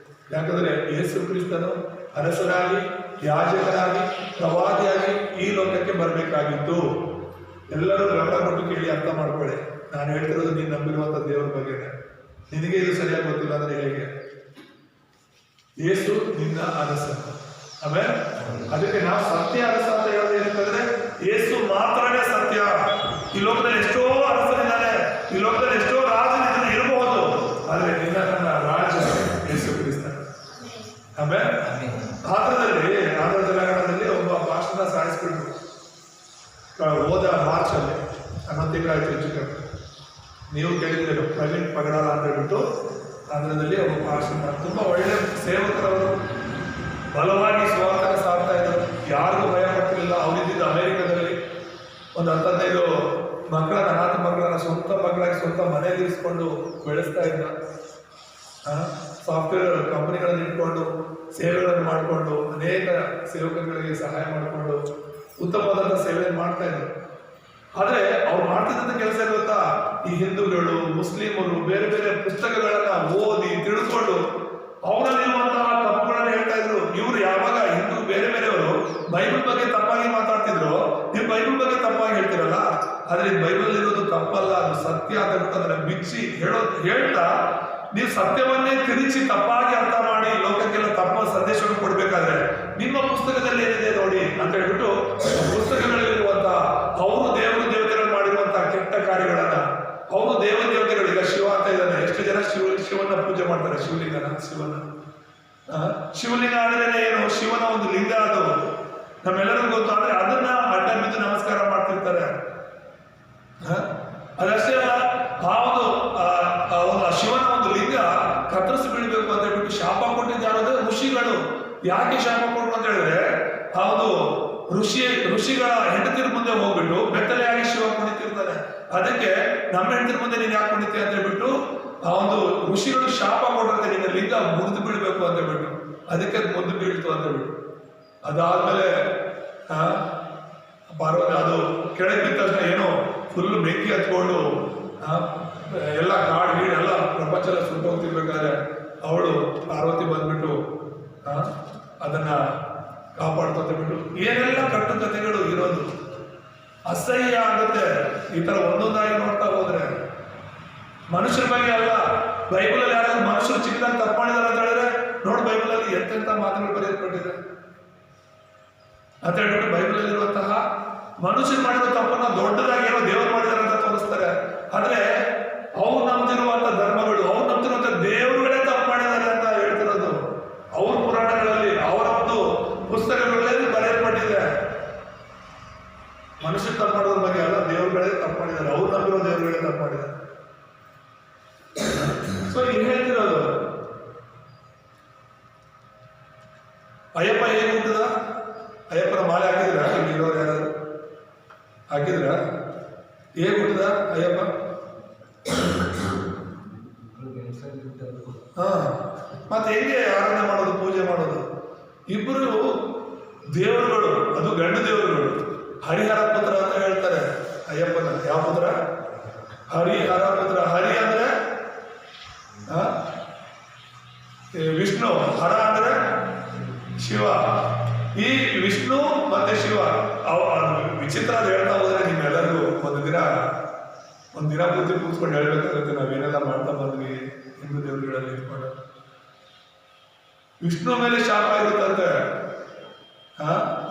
ಯಾಕಂದ್ರೆ ಯೇಸು ಕ್ರಿಸ್ತನು ಅರಸನಾಗಿ, ಯಾಜಕನಾಗಿ, ಪ್ರವಾದಿಯಾಗಿ ಈ ಲೋಕಕ್ಕೆ ಬರಬೇಕಾಗಿತ್ತು. ಎಲ್ಲರೂ ಗಮನ ಕೊಟ್ಟು ಕೇಳಿ ಅರ್ಥ ಮಾಡ್ಕೊಳ್ಳಿ. ನಾನು ಹೇಳ್ತಿರೋದು ನೀನು ನಂಬಿರುವಂತ ದೇವರ ಬಗ್ಗೆ. ನಿನಗೆ ಇದು ಸರಿಯಾಗಿ ಗೊತ್ತಿಲ್ಲ ಅಂದ್ರೆ ಹೇಗೆ? ಯೇಸು ನಿನ್ನ ಅರಸ. ಆಮೇಲೆ ಅದಕ್ಕೆ ನಾವು ಸತ್ಯ ಅರಸ ಅಂತ ಹೇಳೋದು ಏನಂತಂದ್ರೆ ಯೇಸು ಮಾತ್ರನೇ ಸತ್ಯ. ಈ ಲೋಕದಲ್ಲಿ ಎಷ್ಟೋ ಅರಸರಿದ್ದಾರೆ, ಈ ಲೋಕದಲ್ಲಿ ಎಷ್ಟೋ ರಾಜನಿದ್ದಾರೆ ಇರಬಹುದು, ಆದ್ರೆ ನಿನ್ನ ನನ್ನ ರಾಜ ಯೇಸು ಕ್ರಿಸ್ತ. ಆಮೇಲೆ ಆಂಧ್ರ ತೆಲಂಗಾಣದಲ್ಲಿ ಒಬ್ಬ ಭಾಷಣ ಸಾಯಿಸ್ಬಿಟ್ರು. ಹೋದ ಮಾರ್ಚ್ ಅಲ್ಲಿ 11 ತಿಂಗಳಾಯ್ತು ಹೆಚ್ಚು. ನೀವು ಕೇಳಿದ್ರೆ ಪ್ರವೀಣ್ ಪಗಡಾಲ ಅಂತ ಹೇಳ್ಬಿಟ್ಟು ಆಂಧ್ರದಲ್ಲಿ ಒಬ್ಬ ಭಾಷಣ, ತುಂಬಾ ಒಳ್ಳೆ ಸೇವಕರವರು, ಬಲವಾಗಿ ಸ್ವಾತಂತ್ರ್ಯ ಸಾರ್ತಾ ಇದ್ರು, ಯಾರಿಗೂ ಭಯ ಪಡ್ತಿರ್ಲಿಲ್ಲ. ಅವರಿದ್ದ ಅಮೆರಿಕದಲ್ಲಿ ಒಂದು 15 ಮಕ್ಕಳನ್ನ, ಅನಾಥ ಮಕ್ಕಳನ್ನ ಸ್ವಂತ ಮಕ್ಕಳಾಗಿ ಸ್ವಂತ ಮನೆಯಲ್ಲಿ ಇರಿಸ್ಕೊಂಡು ಬೆಳೆಸ್ತಾ ಇದ್ದ. ಸಾಫ್ಟ್ವೇರ್ ಕಂಪನಿಗಳನ್ನು ಇಟ್ಕೊಂಡು ಸೇವೆಗಳನ್ನು ಮಾಡಿಕೊಂಡು ಮಾಡಿಕೊಂಡು ಅನೇಕ ಸೇವಕಗಳಿಗೆ ಸಹಾಯ ಮಾಡಿಕೊಂಡು ಉತ್ತಮವಾದಂಥ ಸೇವೆ ಮಾಡ್ತಾ ಇದ್ರು. ಆದ್ರೆ ಅವ್ರು ಮಾಡ್ತಿದ್ದಂಥ ಕೆಲಸ ಗೊತ್ತಾ, ಈ ಹಿಂದೂಗಳು ಮುಸ್ಲಿಮರು ಬೇರೆ ಬೇರೆ ಪುಸ್ತಕಗಳನ್ನ ಓದಿ ತಿಳ್ಕೊಂಡು ಅವರಲ್ಲಿರುವಂತಹ ತಪ್ಪುಗಳನ್ನ ಹೇಳ್ತಾ ಇದ್ರು. ಇವ್ರು ಯಾವಾಗ ಹಿಂದೂ ಬೇರೆ ಬೇರೆಯವರು ಬೈಬಲ್ ಬಗ್ಗೆ ತಪ್ಪಾಗಿ ಮಾತಾಡ್ತಿದ್ರು, ನೀವು ಬೈಬಲ್ ಬಗ್ಗೆ ತಪ್ಪಾಗಿ ಹೇಳ್ತಿರಲ್ಲ, ಆದ್ರೆ ಬೈಬಲ್ ಇರೋದು ತಪ್ಪಲ್ಲ, ಅದು ಸತ್ಯ ಅಂತ ಅದನ್ನ ಬಿಚ್ಚಿ ಹೇಳ್ತಾ ನೀವು ಸತ್ಯವನ್ನೇ ತಿರುಚಿ ತಪ್ಪಾಗಿ ಅರ್ಥ ಮಾಡಿ ಲೋಕಕ್ಕೆಲ್ಲ ತಪ್ಪ ಸಂದೇಶವನ್ನು ಕೊಡ್ಬೇಕಾದ್ರೆ ನಿಮ್ಮ ಪುಸ್ತಕದಲ್ಲಿ ಏನಿದೆ ನೋಡಿ ಅಂತ ಹೇಳ್ಬಿಟ್ಟು ಪುಸ್ತಕಗಳಲ್ಲಿರುವಂತಹ ಅವರು ದೇವತೆಗಳು ಮಾಡಿರುವಂತಹ ಕೆಟ್ಟ ಕಾರ್ಯಗಳನ್ನ, ಅವರು ದೇವತೆಗಳು, ಈಗ ಶಿವ ಅಂತ ಇದ್ದಾನೆ, ಎಷ್ಟು ಜನ ಶಿವನ ಪೂಜೆ ಮಾಡ್ತಾರೆ, ಶಿವಲಿಂಗ ಅಂದ್ರೆ ಏನು, ಶಿವನ ಒಂದು ಲಿಂಗ, ಅದು ನಮ್ಮೆಲ್ಲರಿಗೂ ಗೊತ್ತು. ಆದ್ರೆ ಅದನ್ನ ಅಡ್ಡ ಬಿದ್ದು ನಮಸ್ಕಾರ ಮಾಡ್ತಿರ್ತಾರೆ. ಅದಷ್ಟೇ ಅಲ್ಲ, ಆ ಶಿವನ ಒಂದು ಲಿಂಗ ಕತ್ತರಿಸಿ ಬೀಳ್ಬೇಕು ಅಂತ ಹೇಳ್ಬಿಟ್ಟು ಶಾಪ ಕೊಟ್ಟಿದ್ದಾರೋದೇ ಋಷಿಗಳು. ಯಾಕೆ ಶಾಪ ಕೊಟ್ಟರು ಅಂತ ಹೇಳಿದ್ರೆ, ಹೌದು ಋಷಿಗಳ ಹೆಂಡತಿರ ಮುಂದೆ ಹೋಗ್ಬಿಟ್ಟು ಬೆತ್ತಲೆಯಾಗಿ ಶಿವ ಕುಣಿತಿರ್ತಾನೆ, ಅದಕ್ಕೆ ನಮ್ಮ ಹೆಂಡತಿರ ಮುಂದೆ ನೀನ್ ಯಾಕೆ ಕುಣಿತೆ ಅಂತ ಹೇಳ್ಬಿಟ್ಟು ಆ ಒಂದು ಋಷಿಗಳು ಶಾಪ ಕೊಟ್ಟಿರ್ತಾರೆ, ನಿನ್ನ ಲಿಂಗ ಮುರಿದು ಬೀಳ್ಬೇಕು ಅಂತ ಹೇಳ್ಬಿಟ್ಟು, ಅದಕ್ಕೆ ಅದು ಮುರಿದು ಬೀಳ್ತು ಅಂತ ಹೇಳ್ಬಿಟ್ಟು. ಅದಾದ್ಮೇಲೆ ಪಾರ್ವತಿ ಅದು ಕೆಳಗೆ ಬಿದ್ದ ತಕ್ಷಣ ಏನೋ ಫುಲ್ ಬೆಂಕಿ ಹತ್ಕೊಂಡು ಎಲ್ಲ ಕಾಡು ಗೀಡು ಎಲ್ಲ ಪ್ರಪಂಚ ಎಲ್ಲ ಸುಟ್ಟು ಹೋಗ್ತಿರ್ಬೇಕಾದ್ರೆ ಅವಳು ಪಾರ್ವತಿ ಬಂದ್ಬಿಟ್ಟು ಅದನ್ನ ಕಾಪಾಡ್ಕೊಂತ ಬಿಟ್ಟು, ಏನೆಲ್ಲ ಕಟ್ಟು ಕಥೆಗಳು ಇರೋದು, ಅಸಹ್ಯ ಆಗುತ್ತೆ ಈ ತರ ಒಂದೊಂದಾಗಿ ನೋಡ್ತಾ ಹೋದ್ರೆ. ಮನುಷ್ಯರ ಬಗ್ಗೆ ಅಲ್ಲ, ಬೈಬಲಲ್ಲಿ ಯಾರಾದ್ರೂ ಮನುಷ್ಯರು ಚಿಕ್ಕದಾಗಿ ತಪ್ಪು ಮಾಡಿದಾರೆ ಅಂತ ಹೇಳಿದ್ರೆ ನೋಡು ಬೈಬಲಲ್ಲಿ ಎಂತೆಂಥ ಮಾತುಗಳು ಬರೆಯಲ್ಪಟ್ಟಿದೆ ಅಂತ ಹೇಳ್ಬಿಟ್ಟು ಬೈಬಲಲ್ಲಿ ಇರುವಂತಹ ಮನುಷ್ಯರು ಮಾಡಿದ ತಪ್ಪನ್ನ ದೊಡ್ಡದಾಗಿ ಏನೋ ದೇವರು ಮಾಡಿದಾರೆ ಅಂತ ತೋರಿಸ್ತಾರೆ. ಆದ್ರೆ ಅವ್ರು ನಂಬ್ತಿರುವಂತ ಧರ್ಮಗಳು, ಅವ್ರು ನಂಬ್ತಿರುವಂತ ದೇವರುಗಳೇ ತಪ್ಪು ಮಾಡಿದ್ದಾರೆ ಅಂತ ಹೇಳ್ತಿರೋದು ಅವ್ರ ಪುರಾಣಗಳಲ್ಲಿ, ಅವರ ಒಂದು ಪುಸ್ತಕಗಳಲ್ಲಿ ಬರೆಯಲ್ಪಟ್ಟಿದೆ. ಮನುಷ್ಯರು ತಪ್ಪು ಮಾಡೋದ್ರ ಬಗ್ಗೆ ಅಲ್ಲ, ದೇವರುಗಳೇ ತಪ್ಪು ಮಾಡಿದ್ದಾರೆ, ಅವ್ರು ನಂಬಿರೋ ದೇವರುಗಳೇ ತಪ್ಪು ಮಾಡಿದ್ದಾರೆ. ಸೊ ಇಲ್ಲಿ ಹೇಳ್ತಿರೋದು ಅಯ್ಯಪ್ಪ ಹೇಗೆ ಹುಟ್ಟಿದ, ಅಯ್ಯಪ್ಪನ ಮಾಲೆ ಹಾಕಿದ್ರ, ಇಲ್ಲಿ ಇರೋರು ಯಾರಾದ್ರು ಹಾಕಿದ್ರ, ಹೇಗೆ ಹುಟ್ಟಿದ ಅಯ್ಯಪ್ಪ? ಮತ್ತೆ ಹೆಂಗೆ ಆರಾಧನೆ ಮಾಡೋದು, ಪೂಜೆ ಮಾಡೋದು? ಇಬ್ಬರು ದೇವರುಗಳು, ಅದು ಗಂಡು ದೇವರುಗಳು, ಹರಿಹರ ಪುತ್ರ ಅಂತ ಹೇಳ್ತಾರೆ ಅಯ್ಯಪ್ಪನ. ಯಾವ ಪುತ್ರ? ಹರಿಹರ ಪುತ್ರ. ಹರಿ ಅಂದ್ರೆ ವಿಷ್ಣು, ಹರ ಅಂದ್ರೆ ಶಿವ. ಈ ವಿಷ್ಣು ಮತ್ತೆ ಶಿವ ವಿಚಿತ್ರ ಅಂತ ಹೇಳ್ತಾ ಹೋದ್ರೆ ನಿಮ್ಮೆಲ್ಲರಿಗೂ ಒಂದು ದಿನ ಪೂರ್ತಿ ಕೂತ್ಕೊಂಡು ಹೇಳ್ಬೇಕಾಗುತ್ತೆ ನಾವೇನೆಲ್ಲ ಮಾಡ್ತಾ ಬಂದ್ವಿ ಹಿಂದೂ ದೇವರುಗಳಲ್ಲಿ ಇಟ್ಕೊಂಡು. ವಿಷ್ಣು ಮೇಲೆ ಶಾಪ ಇರುತ್ತಂತೆ,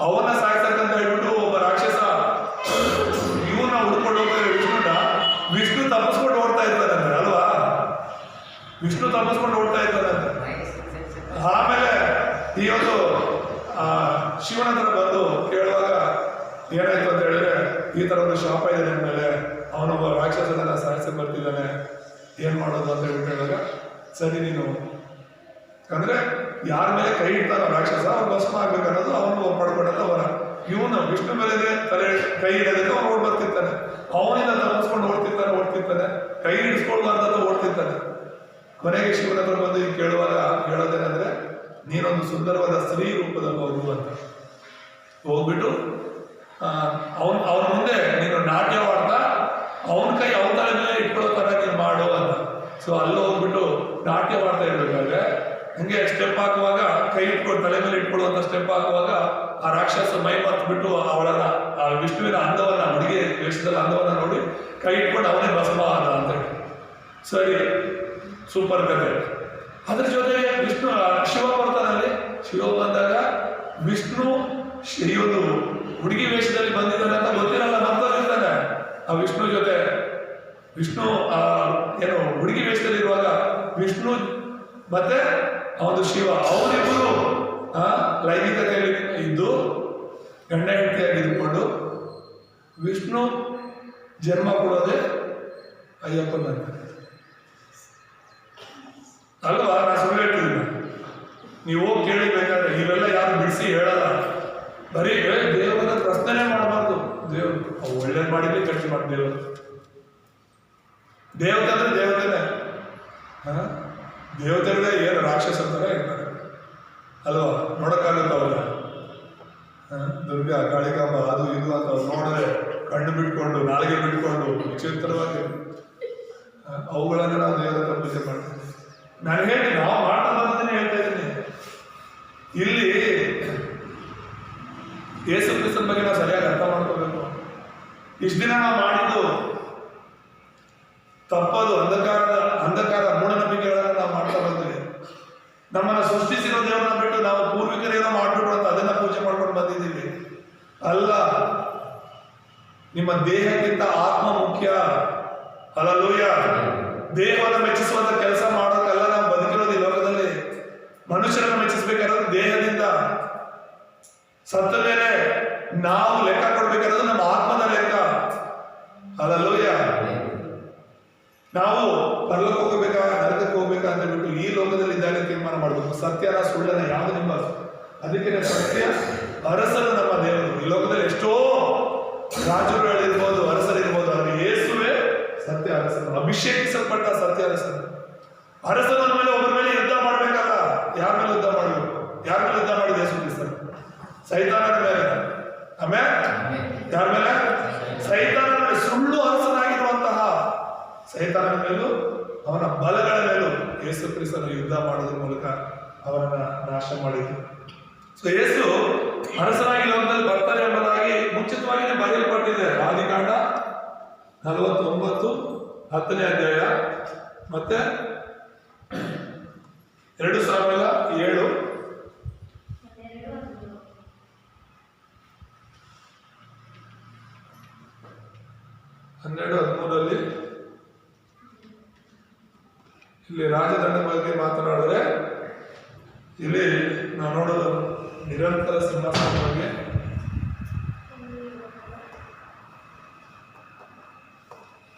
ಅವನ್ನ ಸಾಯ್ತಕ್ಕಂತ ಹೇಳ್ಬಿಟ್ಟು ಒಬ್ಬ ರಾಕ್ಷಸ ಇವನ್ನ ಹುಡ್ಕೊಂಡು ಹೋಗ್ತಾರೆ ವಿಷ್ಣು ತಪ್ಪಿಸ್ಕೊಂಡು ಓಡ್ತಾ ಇರ್ತಾರಂತೆ ಅಲ್ವಾ, ವಿಷ್ಣು ತಪ್ಪಿಸ್ಕೊಂಡು ಓಡ್ತಾ ಇರ್ತಾರಂತೆ. ಆಮೇಲೆ ಈ ಒಂದು ಶಿವನ ಹತ್ರ ಬಂದು ಕೇಳುವಾಗ ಏನಾಯ್ತು ಅಂತ ಹೇಳಿದ್ರೆ, ಈ ತರ ಒಂದು ಶಾಪ ಇದೆ ನನ್ನ ಮೇಲೆ, ಅವನೊಬ್ಬ ರಾಕ್ಷಸನ ಸಾಯಿಸಿ ಬರ್ತಿದ್ದಾನೆ, ಏನ್ ಮಾಡೋದು ಅಂತ ಹೇಳ್ಬಿಟ್ಟು ಹೇಳಿದಾಗ, ಸರಿ ನೀನು ಅಂದ್ರೆ ಯಾರ ಮೇಲೆ ಕೈ ಇಡ್ತಾರೋ ರಾಕ್ಷಸ ಅವ್ರು ಭಸ್ಮ ಆಗ್ಬೇಕನ್ನೋದು ಅವನು ಪಡ್ಕೊಂಡಲ್ಲ ಅವರ. ಇವನು ವಿಷ್ಣು ಮೇಲೆ ಕೈ ಇಡೋದಕ್ಕೆ ಅವನು ಓಡ್ ಬರ್ತಿರ್ತಾನೆ, ಅವನಿಂದ ತಪ್ಪಿಸ್ಕೊಂಡು ಓಡ್ತಿರ್ತಾನೆ, ಕೈ ಹಿಡಿಸ್ಕೊಳ್ಬಾರ್ದಂತ ಓಡ್ತಿರ್ತಾನೆ. ಕೊನೆಗೆ ಶಿವನ ಹತ್ರ ಬಂದು ಈಗ ಕೇಳುವಾಗ ಹೇಳೋದೇನಂದ್ರೆ, ನೀನೊಂದು ಸುಂದರವಾದ ಸ್ತ್ರೀ ರೂಪದವರು ಅಂತ ಹೋಗ್ಬಿಟ್ಟು ಅವನ ಮುಂದೆ ನೀನು ನಾಟ್ಯವಾಡ್ತಾ ಅವನ ಕೈ ಅವನ ತಲೆ ಮೇಲೆ ಇಟ್ಕೊಳ್ಳೋ ತರ ನೀನು ಮಾಡು ಅಂತ. ಸೊ ಅಲ್ಲಿ ಹೋಗ್ಬಿಟ್ಟು ನಾಟ್ಯವಾಡ್ತಾ ಇರ್ಬೇಕಾದ್ರೆ ಹಂಗೆ ಸ್ಟೆಪ್ ಹಾಕುವಾಗ ಕೈ ಇಟ್ಕೊಂಡು ತಲೆ ಮೇಲೆ ಇಟ್ಕೊಳ್ಳುವಂತ ಸ್ಟೆಪ್ ಹಾಕುವಾಗ ಆ ರಾಕ್ಷಸ ಮೈ ಮರ್ತ್ಬಿಟ್ಟು ಅವಳನ್ನ ಆ ವಿಷ್ಣುವಿನ ಅಂದವನ್ನ, ಹುಡುಗಿ ವೇಷದಲ್ಲಿ ಅಂದವನ್ನ ನೋಡಿ ಕೈ ಇಟ್ಕೊಂಡು ಅವನೇ ಭಸ್ಮ ಆದ ಅಂತ ಹೇಳಿ. ಸರಿ, ಸೂಪರ್ ಕತೆ. ಅದ್ರ ಜೊತೆ ವಿಷ್ಣು ಶಿವ ಬರ್ತಾನಲ್ಲಿ, ಶಿವ ಬಂದಾಗ ವಿಷ್ಣು ಒಂದು ಹುಡುಗಿ ವೇಷದಲ್ಲಿ ಬಂದಿದ್ದಾನೆ ಅಂತ ಗೊತ್ತಿರಲ್ಲ, ಮರ್ತೋಗಿರ್ತಾನೆ. ಆ ವಿಷ್ಣು ಜೊತೆ ವಿಷ್ಣು ಏನು ಹುಡುಗಿ ವೇಷದಲ್ಲಿ ಇರುವಾಗ ವಿಷ್ಣು ಮತ್ತೆ ಅವನು ಶಿವ ಅವರಿಬ್ಬರು ಲೈಂಗಿಕತೆಯಲ್ಲಿ ಇದ್ದು ಗಂಡ ಹೆಂಡತಿಯಾಗಿ ಇದ್ಕೊಂಡು ವಿಷ್ಣು ಜನ್ಮ ಕೊಡೋದೇ ಅಯ್ಯಪ್ಪನಂತೆ ಅಲ್ವಾ? ನಾನು ಸುಳ್ಳು ಹೇಳ್ತಿದ್ದೀನಿ, ನೀವು ಹೋಗಿ ಕೇಳಿಬೇಕಾದ್ರೆ ಇವೆಲ್ಲ ಯಾರು ಬಿಡಿಸಿ ಹೇಳಲ್ಲ. ಬರೀ ದೇವರ ಪ್ರಶ್ನೆ ಮಾಡಬಾರ್ದು. ದೇವರು ಒಳ್ಳೇದು ಮಾಡಿದ್ರೆ ಖರ್ಚು ಮಾಡಿ ದೇವರು ದೇವತೆ ಅಂದ್ರೆ ದೇವತೆನೇ. ದೇವತೆಗಳೇ ಏನು ರಾಕ್ಷಸ ಅಂತಾನೆ ಇರ್ತಾರೆ. ಅಲ್ವಾ? ನೋಡಕ್ಕಾಗುತ್ತ ಅವ್ರನ್ನ? ದುರ್ಗಾ ಕಾಳಿಕಾಂಬ ಅದು ಇದು ಅಂತ ಅವ್ರು ನೋಡಿದ್ರೆ ಕಣ್ಣು ಬಿಟ್ಕೊಂಡು ನಾಲಿಗೆ ಬಿಟ್ಕೊಂಡು ವಿಚಿತ್ರವಾಗಿ ಅವುಗಳನ್ನ ನಾವು ದೇವರ ಹತ್ರ ಪೂಜೆ ಮಾಡ್ತೀವಿ. ನಾನು ಹೇಳಿ ನಾವು ಮಾಡ್ತಾ ಬಂದದನ್ನೇ ಹೇಳ್ತಾ ಇದ್ದೀನಿ. ಇಲ್ಲಿ ಯೇಸು ಕ್ರಿಸ್ತನ ಬಗ್ಗೆ ನಾವು ಸರಿಯಾಗಿ ಅರ್ಥ ಮಾಡ್ಕೋಬೇಕು. ಇಷ್ಟು ದಿನ ನಾವು ಮಾಡಿದ್ದು ತಪ್ಪದು, ಅಂಧಕಾರ ಮೂಢನಂಬಿಕೆಗಳನ್ನ ನಾವು ಮಾಡ್ತಾ ಬಂದಿವಿ. ನಮ್ಮನ್ನ ಸೃಷ್ಟಿಸಿರೋ ದೇವರನ್ನ ಬಿಟ್ಟು ನಾವು ಪೂರ್ವಿಕರೇನೋ ಮಾಡ್ಬಿಟ್ಟು ಅಂತ ಅದನ್ನ ಪೂಜೆ ಮಾಡ್ಕೊಂಡು ಬಂದಿದ್ದೀವಿ. ಅಲ್ಲ, ನಿಮ್ಮ ದೇಹಕ್ಕಿಂತ ಆತ್ಮ ಮುಖ್ಯ. ಹಲ್ಲೆಲೂಯಾ. ದೇಹವನ್ನು ಮೆಚ್ಚಿಸುವಂತ ಕೆಲಸ ಮಾಡೋಕ್ಕಲ್ಲ ನಾವು ಬದುಕಿರೋದು ಈ ಲೋಕದಲ್ಲಿ. ಮನುಷ್ಯರನ್ನು ಮೆಚ್ಚಿಸ್ಬೇಕಾದ್ರೆ ದೇಹದಿಂದ. ಸತ್ತ ಮೇಲೆ ನಾವು ಲೆಕ್ಕ ಕೊಡ್ಬೇಕಾದ್ರೆ ನಮ್ಮ ಆತ್ಮದ ಲೆಕ್ಕ. ಹಲ್ಲೆಲೂಯಾ. ನಾವು ಪರಲೋಕ ಹೋಗಬೇಕಾ ನರಕಕ್ಕೆ ಹೋಗ್ಬೇಕಾ ಅಂತ ಬಿಟ್ಟು ಈ ಲೋಕದಲ್ಲಿ ಇದ್ದಾಗ ತೀರ್ಮಾನ ಮಾಡಬೇಕು. ಸತ್ಯನ ಸುಳ್ಳನ ಯಾವುದು ನಿಮ್ಮ. ಅದಕ್ಕೆ ಸತ್ಯ ಅರಸರು ನಮ್ಮ ದೇವರು. ಈ ಲೋಕದಲ್ಲಿ ಎಷ್ಟೋ ರಾಜರುಗಳಿರ್ಬೋದು, ಅರಸರಿರ್ಬೋದು, ಆದರೆ ಯೇಸುವೆ ಸತ್ಯ ಅರಸರು, ಅಭಿಷೇಕಿಸಲ್ಪಟ್ಟ ಸತ್ಯ ಅರಸರು. ಅರಸರ ಮೇಲೆ ಒಬ್ಬರ ಮೇಲೆ ಯುದ್ಧ ಮಾಡ್ಬೇಕಲ್ಲ. ಯಾರ ಮೇಲೆ ಯುದ್ಧ ಮಾಡಬೇಕು? ಯಾರ ಮೇಲೆ ಯುದ್ಧ ಮಾಡಿದ ಯೇಸು ಕ್ರಿಸ್ತರು? ಸೈತಾನನ ಮೇಲೆ. ಆಮೇಲೆ ಯಾರ ಮೇಲೆ? ಸೈತಾನನ ಮೇಲೆ. ಸುಳ್ಳು ಅರಸನಾಗಿರುವಂತಹ ಸೈತಾನನ ಮೇಲೂ ಅವನ ಬಲಗಳ ಮೇಲೂ ಯೇಸು ಕ್ರಿಸ್ತನು ಯುದ್ಧ ಮಾಡೋದ್ರ ಮೂಲಕ ಅವನನ್ನ ನಾಶ ಮಾಡಿದ್ರು. ಸೊ ಯೇಸು ಅರಸನಾಗಿ ಲೋಕದಲ್ಲಿ ಬರ್ತಾರೆ ಎಂಬುದಾಗಿ ಮುಂಚಿತವಾಗಿಯೇ ಬರೆಯಲ್ಪಟ್ಟಿದೆ. ಆದಿಕಾಂಡ 49:10 ಅಧ್ಯಾಯ ಮತ್ತೆ 2 ಸಾಮುವೇಲ 7 12-13 ಇಲ್ಲಿ ರಾಜದಂಡ ಬಗ್ಗೆ ಮಾತನಾಡಿದ್ರೆ ಇಲ್ಲಿ ನಾವು ನೋಡೋದು ನಿರಂತರ ಸಿಂಹಾಸನ ಬಗ್ಗೆ.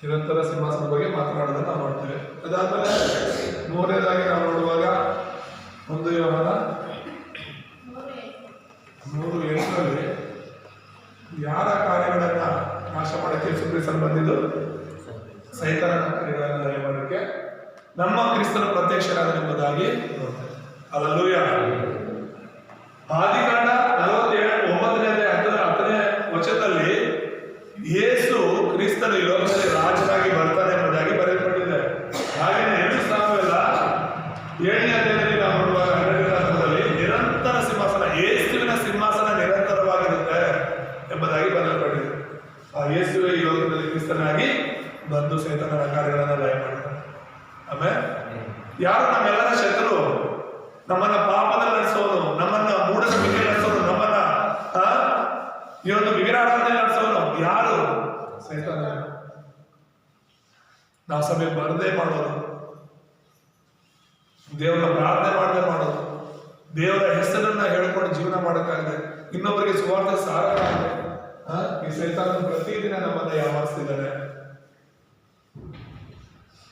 ನಿರಂತರ ಸಿಂಹಾಸನ ಬಗ್ಗೆ ಮಾತನಾಡೋದನ್ನ ನಾವು ನೋಡ್ತೇವೆ. ಅದಾದ್ಮೇಲೆ 3ನೇದಾಗಿ ನಾವು ನೋಡುವಾಗ 1 ಯೋಹಾನ 3:8 ಯಾರ ಕಾರ್ಯಗಳನ್ನ ನಾಶ ಮಾಡಕ್ಕೆ ಯೇಸು ಕ್ರಿಸ್ತನು ಬಂದಿದ್ದು? ಸೈತಾನನ ಕಾರ್ಯಗಳನ್ನ ಲಯ ಮಾಡಕ್ಕೆ ನಮ್ಮ ಕ್ರಿಸ್ತನ ಪ್ರತ್ಯಕ್ಷರಾದನೆಂಬುದಾಗಿ ನೋಡ್ತೇವೆ. ಹಲ್ಲೆಲೂಯಾ. ಆದಿಕಾಂಡ 47:9-10 ವಚನದಲ್ಲಿ ಯೇಸು ಕ್ರಿಸ್ತನು ಈ ಲೋಕದಲ್ಲಿ ರಾಜನಾಗಿ ಬರ್ತಾನೆ ಎಂಬುದಾಗಿ ಬರೆಯಲ್ಪಟ್ಟಿದೆ. ಹಾಗೆಯೇ 2 ಸಾಮುವೇಲ 7ನೇ ಅಧ್ಯಾಯದಲ್ಲಿ ನಾವು ನೋಡುವಾಗ 12ರಲ್ಲಿ ನಿರಂತರ ಸಿಂಹಾಸನ, ಯೇಸುವಿನ ಸಿಂಹಾಸನ ನಿರಂತರವಾಗಿರುತ್ತೆ ಎಂಬುದಾಗಿ ಬರೆಯಲ್ಪಟ್ಟಿದೆ. ಆ ಯೇಸುವೆ ಈ ಲೋಕದಲ್ಲಿ ಕ್ರಿಸ್ತನಾಗಿ ಬಂದು ಸೈತಾನನ ಕಾರ್ಯಗಳನ್ನು ಲಯ ಮಾಡಿದ್ದಾನೆ. ಆಮೇಲೆ ಯಾರು ನಮ್ಮೆಲ್ಲರ ಶತ್ರು? ನಮ್ಮನ್ನ ಪಾಪದಲ್ಲಿ ನಡೆಸೋನು, ನಮ್ಮನ್ನ ಮೂಢನಂಬಿಕೆ ನಡೆಸೋನು, ನಮ್ಮನ್ನ ಈ ಒಂದು ವಿಗ್ರಹಾರಾಧನೆ ನಡೆಸೋನು ಯಾರು? ಸೈತಾನ. ನಾವು ಸಭೆ ಬರದೇ ಮಾಡೋದು, ದೇವರ ಪ್ರಾರ್ಥನೆ ಮಾಡದೆ ಮಾಡೋದು, ದೇವರ ಹೆಸರನ್ನ ಹೇಳ್ಕೊಂಡು ಜೀವನ ಮಾಡೋಕ್ಕಾಗದೆ, ಇನ್ನೊಬ್ಬರಿಗೆ ಸುವಾರ್ಥ ಸಾರಕ್ಕಾಗದೆ ಈ ಸೈತಾನ ಪ್ರತಿದಿನ ನಮ್ಮನ್ನ ಯಾಮಾರಿಸ್ತಿದ್ದಾನೆ.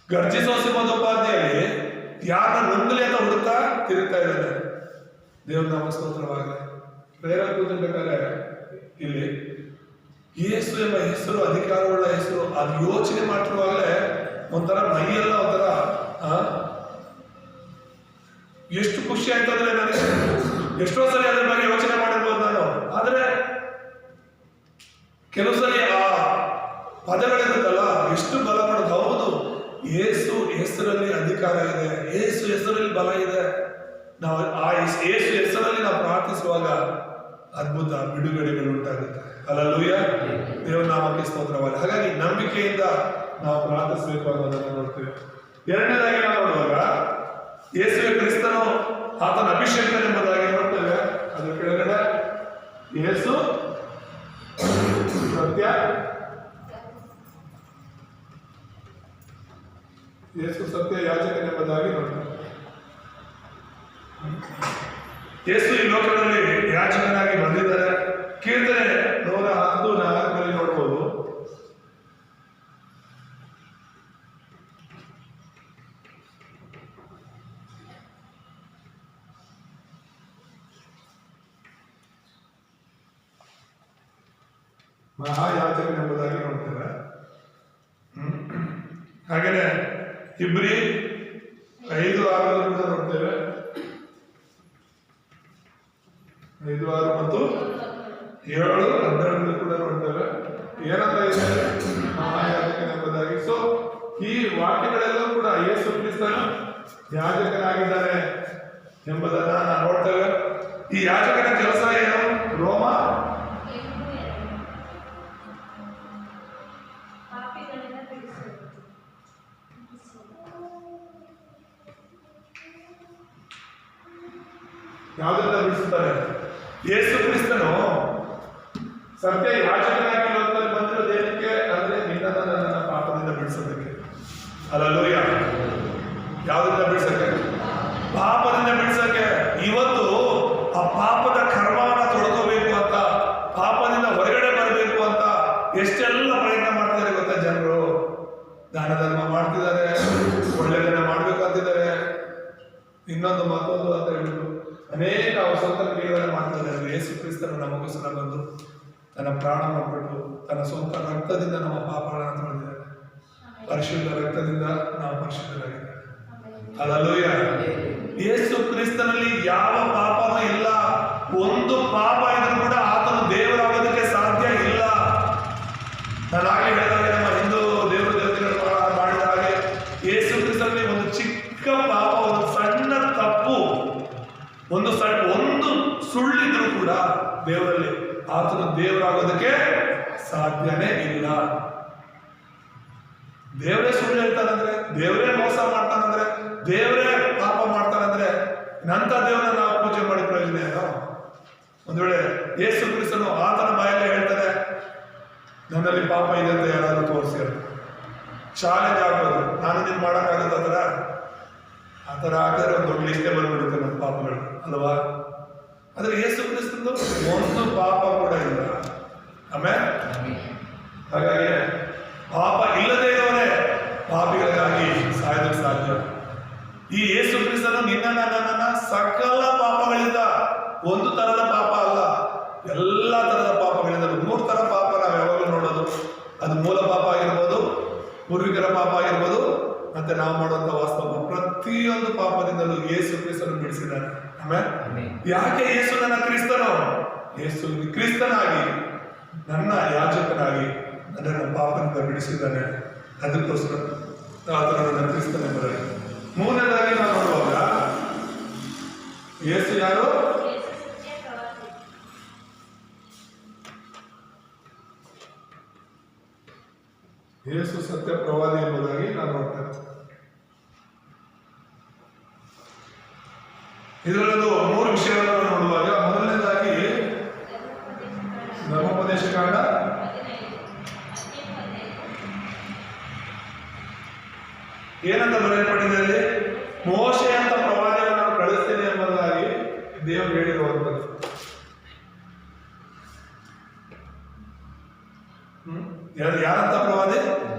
ಗರ್ಜಿಸೋ ಸಿಂಹದೋಪಾದಿಯಲ್ಲಿ ಯಾರನ್ನ ನುಂಗಲಿ ಅಂತ ಹುಡುಕ್ತಾ ತಿರುಗ್ತಾ ಇದ್ದಾನೆ. ದೇವ್ರ ನಾಮ ಸ್ತೋತ್ರವಾಗಲಿ. ಪ್ರೇರಕ ಕೂತ್ಬೇಕಾದ್ರೆ ಇಲ್ಲಿ ಯೇಸು ಎಂಬ ಹೆಸರು, ಅಧಿಕಾರವುಳ್ಳ ಹೆಸರು, ಅದು ಯೋಚನೆ ಮಾಡಿರುವಾಗಲೇ ಒಂಥರ ಮೈಯೆಲ್ಲ ಒಂಥರ ಎಷ್ಟು ಖುಷಿ ಆಯ್ತಂದ್ರೆ ನನಗೆ ಎಷ್ಟೋ ಸಲ ಅದ್ರ ಬಗ್ಗೆ ಯೋಚನೆ ಮಾಡಿರ್ಬೋದು ನಾನು. ಆದ್ರೆ ಕೆಲವು ಸಲ ಆ ಪದಗಳಿರುತ್ತಲ್ಲ ಎಷ್ಟು ಬಲ ಪಡೋದು. ಹೌದು, ಯೇಸು ಹೆಸರಲ್ಲಿ ಅಧಿಕಾರ ಇದೆ, ಯೇಸು ಹೆಸರಲ್ಲಿ ಬಲ ಇದೆ. ನಾವು ಆ ಯೇಸು ಹೆಸರಲ್ಲಿ ನಾವು ಪ್ರಾರ್ಥಿಸುವಾಗ ಅದ್ಭುತ ಬಿಡುಗಡೆಗಳು ಉಂಟಾಗುತ್ತೆ. ಹಲ್ಲೆಲೂಯಾ. ದೇವರ ನಾಮಕ್ಕೆ ಸ್ತೋತ್ರವಾಗಲಿ. ಹಾಗಾಗಿ ನಂಬಿಕೆಯಿಂದ ನಾವು ಪ್ರಾರ್ಥಿಸಬೇಕು ಅನ್ನೋದನ್ನು ನೋಡ್ತೇವೆ. 2ನೇದಾಗಿ ನಾವು ನೋಡುವಾಗ ಯೇಸುವೆ ಕ್ರಿಸ್ತನು ಆತನ ಅಭಿಷೇಕನೆಂಬುದಾಗಿ ನೋಡ್ತೇವೆ. ಅದ್ರ ಕೆಳಗಡೆ ಯೇಸು ಸತ್ಯ, ಯೇಸು ಸತ್ಯ ಯಾಜಕನೆಂಬುದಾಗಿ ನೋಡ್ತೇವೆ. ಯೇಸು ಈ ಲೋಕದಲ್ಲಿ ಯಾಜಕನಾಗಿ ಬಂದಿದ್ದಾರೆ. ಕೀರ್ತನೆ 110:4 ನೋಡ್ಬೋದು. ಮಹಾಯಾಜಕನೆಂಬುದಾಗಿ ನೋಡ್ತೇವೆ. ಹಾಗೇನೆ ಇಬ್ರಿ 5:6 ನೋಡ್ತೇವೆ. 5, 6 ಮತ್ತು 7, 12 ಕೂಡ ನೋಡ್ತೇವೆ. ಏನಂತ ಇದೆ ಮಹಾಯಾಜಕನೆಂಬುದಾಗಿ. ಸೊ ಈ ವಾಕ್ಯಗಳೆಲ್ಲವೂ ಕೂಡ ಯೇಸು ಕ್ರಿಸ್ತನು ಯಾಜಕನಾಗಿದ್ದಾನೆ ಎಂಬುದನ್ನ ನಾವು ನೋಡ್ತೇವೆ. ಈ ಯಾಜಕನ ಕೆಲಸ ಏನು? ರೋಮ ಯಾವುದನ್ನ ಬಿಡಿಸುತ್ತಾರೆ? ಯೇಸು ಕ್ರಿಸ್ತನು ಸತ್ಯ ಯಾಜಕನಾಗಿ ಲೋಕದಲ್ಲಿ ಬಂದಿರೋದೇನಕ್ಕೆ ಅಂದ್ರೆ ನಿನ್ನನ್ನ ನನ್ನನ್ನ ಪಾಪದಿಂದ ಬಿಡಿಸೋದಕ್ಕೆ. ಹಲ್ಲೆಲೂಯಾ. ಯಾವುದನ್ನ ಬಿಡಿಸಕ್ಕೆ? ಪಾಪದಿಂದ ಬಿಡಿಸಕ್ಕೆ. ಇವತ್ತು ಆ ಪಾಪದ ಕರ್ಮವನ್ನ ತೊಳ್ಕೋಬೇಕು ಅಂತ, ಪಾಪದಿಂದ ಹೊರಗಡೆ ಬರಬೇಕು ಅಂತ ಎಷ್ಟೆಲ್ಲ ಪ್ರಯತ್ನ ಮಾಡ್ತಿದ್ದಾರೆ ಗೊತ್ತಾ ಜನರು. ದಾನ ಧರ್ಮ ಮಾಡ್ತಿದ್ದಾರೆ, ಒಳ್ಳೆದನ್ನ ಮಾಡ್ಬೇಕಂತಿದ್ದಾರೆ, ಇನ್ನೊಂದು ಮತ್ತೊಂದು ಅಂತ ಹೇಳಿದ್ರು ಅನೇಕ ಅವ್ರ ಸ್ವಂತ ಕ್ರಿಯೆಗಳನ್ನು ಮಾಡ್ತಿದ್ದಾರೆ. ಯೇಸು ಕ್ರಿಸ್ತನು ನಮಗೋಸ್ಕರ ಬಂದು ತನ್ನ ಪ್ರಾಣವನ್ನು ಕೊಟ್ಟು ತನ್ನ ಸ್ವಂತ ರಕ್ತದಿಂದ ನಮ್ಮ ಪಾಪಗಳನ್ನು ತೊಳೆದಿದ್ದಾರೆ. ಪರಿಶುದ್ಧ ರಕ್ತದಿಂದ ನಾವು ಪರಿಶುದ್ಧರಾಗಿದ್ದೇವೆ. ಹಲ್ಲೆಲೂಯಾ. ಯೇಸು ಕ್ರಿಸ್ತನಲ್ಲಿ ಯಾವ ಪಾಪನೂ ಇಲ್ಲ. ಒಂದು ಪಾಪ ಇದ್ರೂ ಕೂಡ ಆತನು ದೇವರಾಗೋದಕ್ಕೆ ಸಾಧ್ಯ ಇಲ್ಲ. ನಾನು ಆಗಲೇ ಹೇಳಿದಾಗ ನಮ್ಮ ಹಿಂದೂ ದೇವರು ದೇವತೆಗಳು ಮಾಡಿದ ಹಾಗೆ ಯೇಸು ಕ್ರಿಸ್ತನಲ್ಲಿ ಒಂದು ಚಿಕ್ಕ ಪಾಪ, ಒಂದು ಸಣ್ಣ ತಪ್ಪು, ಒಂದು ಸುಳ್ಳಿದ್ರು ಕೂಡ ದೇವರಲ್ಲಿ ಆತನು ದೇವರಾಗೋದಕ್ಕೆ ಸಾಧ್ಯನೇ ಇಲ್ಲ. ದೇವರೇ ಸುಳ್ಳು ಹೇಳ್ತಾನಂದ್ರೆ, ದೇವರೇ ಮೋಸ ಮಾಡ್ತಾನಂದ್ರೆ, ದೇವರೇ ಪಾಪ ಮಾಡ್ತಾನಂದ್ರೆ ನಂತ ದೇವರನ್ನ ನಾವು ಪೂಜೆ ಮಾಡಿ ಪ್ರಯೋಜನ ಏನೋ? ಒಂದ್ ವೇಳೆ ಯೇಸು ಕ್ರಿಸ್ತನು ಆತನ ಬಾಯಲ್ಲೇ ಹೇಳ್ತಾನೆ ನನ್ನಲ್ಲಿ ಪಾಪ ಇದೆ ಅಂತ ಯಾರಾದ್ರೂ ತೋರಿಸಿ ಚಾಲೆಂಜ್ ಆಗ್ಬೋದು. ನಾನು ನೀನು ಮಾಡೋಕ್ಕಾಗತ್ತ ಆ ಥರ ಹಾಕಿದ್ರೆ ಒಂದು ದೊಡ್ಡ ಲಿಸ್ಟೇ ಬಂದ್ಬಿಡುತ್ತೆ ನಮ್ಮ ಪಾಪಗಳು ಅಲ್ವಾ? ಆದ್ರೆ ಯೇಸು ಕ್ರಿಸ್ತಂದು ಒಂದು ಪಾಪ ಕೂಡ ಇಲ್ಲ. ಆಮೇಲೆ ಹಾಗಾಗಿ ಪಾಪ ಇಲ್ಲದೆ ಇರೋರೇ ಪಾಪಿಗಳಿಗಾಗಿ ಸಾಯೋದಕ್ಕೆ ಸಾಧ್ಯ. ಈ ಯೇಸು ಕ್ರಿಸ್ತನು ನಿನ್ನ ನನ್ನನ್ನ ಸಕಲ ಪಾಪಗಳಿಂದ, ಒಂದು ತರದ ಪಾಪ ಅಲ್ಲ, ಎಲ್ಲ ತರದ ಪಾಪಗಳಿಂದ, 3 ತರ ಪಾಪ ನಾವು ಯಾವಾಗಲೂ ನೋಡೋದು. ಅದು ಮೂಲ ಪಾಪ ಆಗಿರ್ಬೋದು, ಪೂರ್ವಿಕರ ಪಾಪ ಆಗಿರ್ಬೋದು, ಮತ್ತೆ ನಾವು ಮಾಡುವಂತ ವಾಸ್ತವ ಪ್ರತಿಯೊಂದು ಪಾಪದಿಂದಲೂ ಯೇಸು ಕ್ರಿಸ್ತನು ಬಿಡಿಸಿದ್ದಾನೆ. ಆಮೇಲೆ ಯಾಕೆ ಯೇಸು ನನ್ನ ಕ್ರಿಸ್ತನು? ಯೇಸು ಕ್ರಿಸ್ತನಾಗಿ ನನ್ನ ಯಾಜಕನಾಗಿ ನನ್ನ ಪಾಪದಿಂದ ಬಿಡಿಸಿದ್ದಾನೆ. ಅದಕ್ಕೋಸ್ಕರ ಆತನು ನನ್ನ ಕ್ರಿಸ್ತನೆಂಬುದಾಗಿ. ಮೂರನೇದಾಗಿ ನಾವು ನೋಡುವಾಗ ಯೇಸು ಯಾರು? ಯೇಸು ಸತ್ಯ ಪ್ರವಾದಿ ಎಂಬುದಾಗಿ ನಾವು ನೋಡ್ತೇವೆ. ಇದರಲ್ಲೂ 3 ವಿಷಯಗಳನ್ನು ನೋಡುವಾಗ ಮೊದಲನೇದಾಗಿ ಧರ್ಮೋಪದೇಶ ಕಾಂಡ ಏನಂತ ಬರೆಯಲ್ಪಟ್ಟಿದೆ ಅಲ್ಲಿ? ಮೋಶೆ ಅಂತ ಪ್ರವಾದಿಯನ್ನು ನಾನು ಕಳಿಸ್ತೇನೆ ಎಂಬುದಾಗಿ ದೇವರು ಹೇಳಿರುವಂಥದ್ದು. ಯಾರಂತ ಪ್ರವಾದಿ?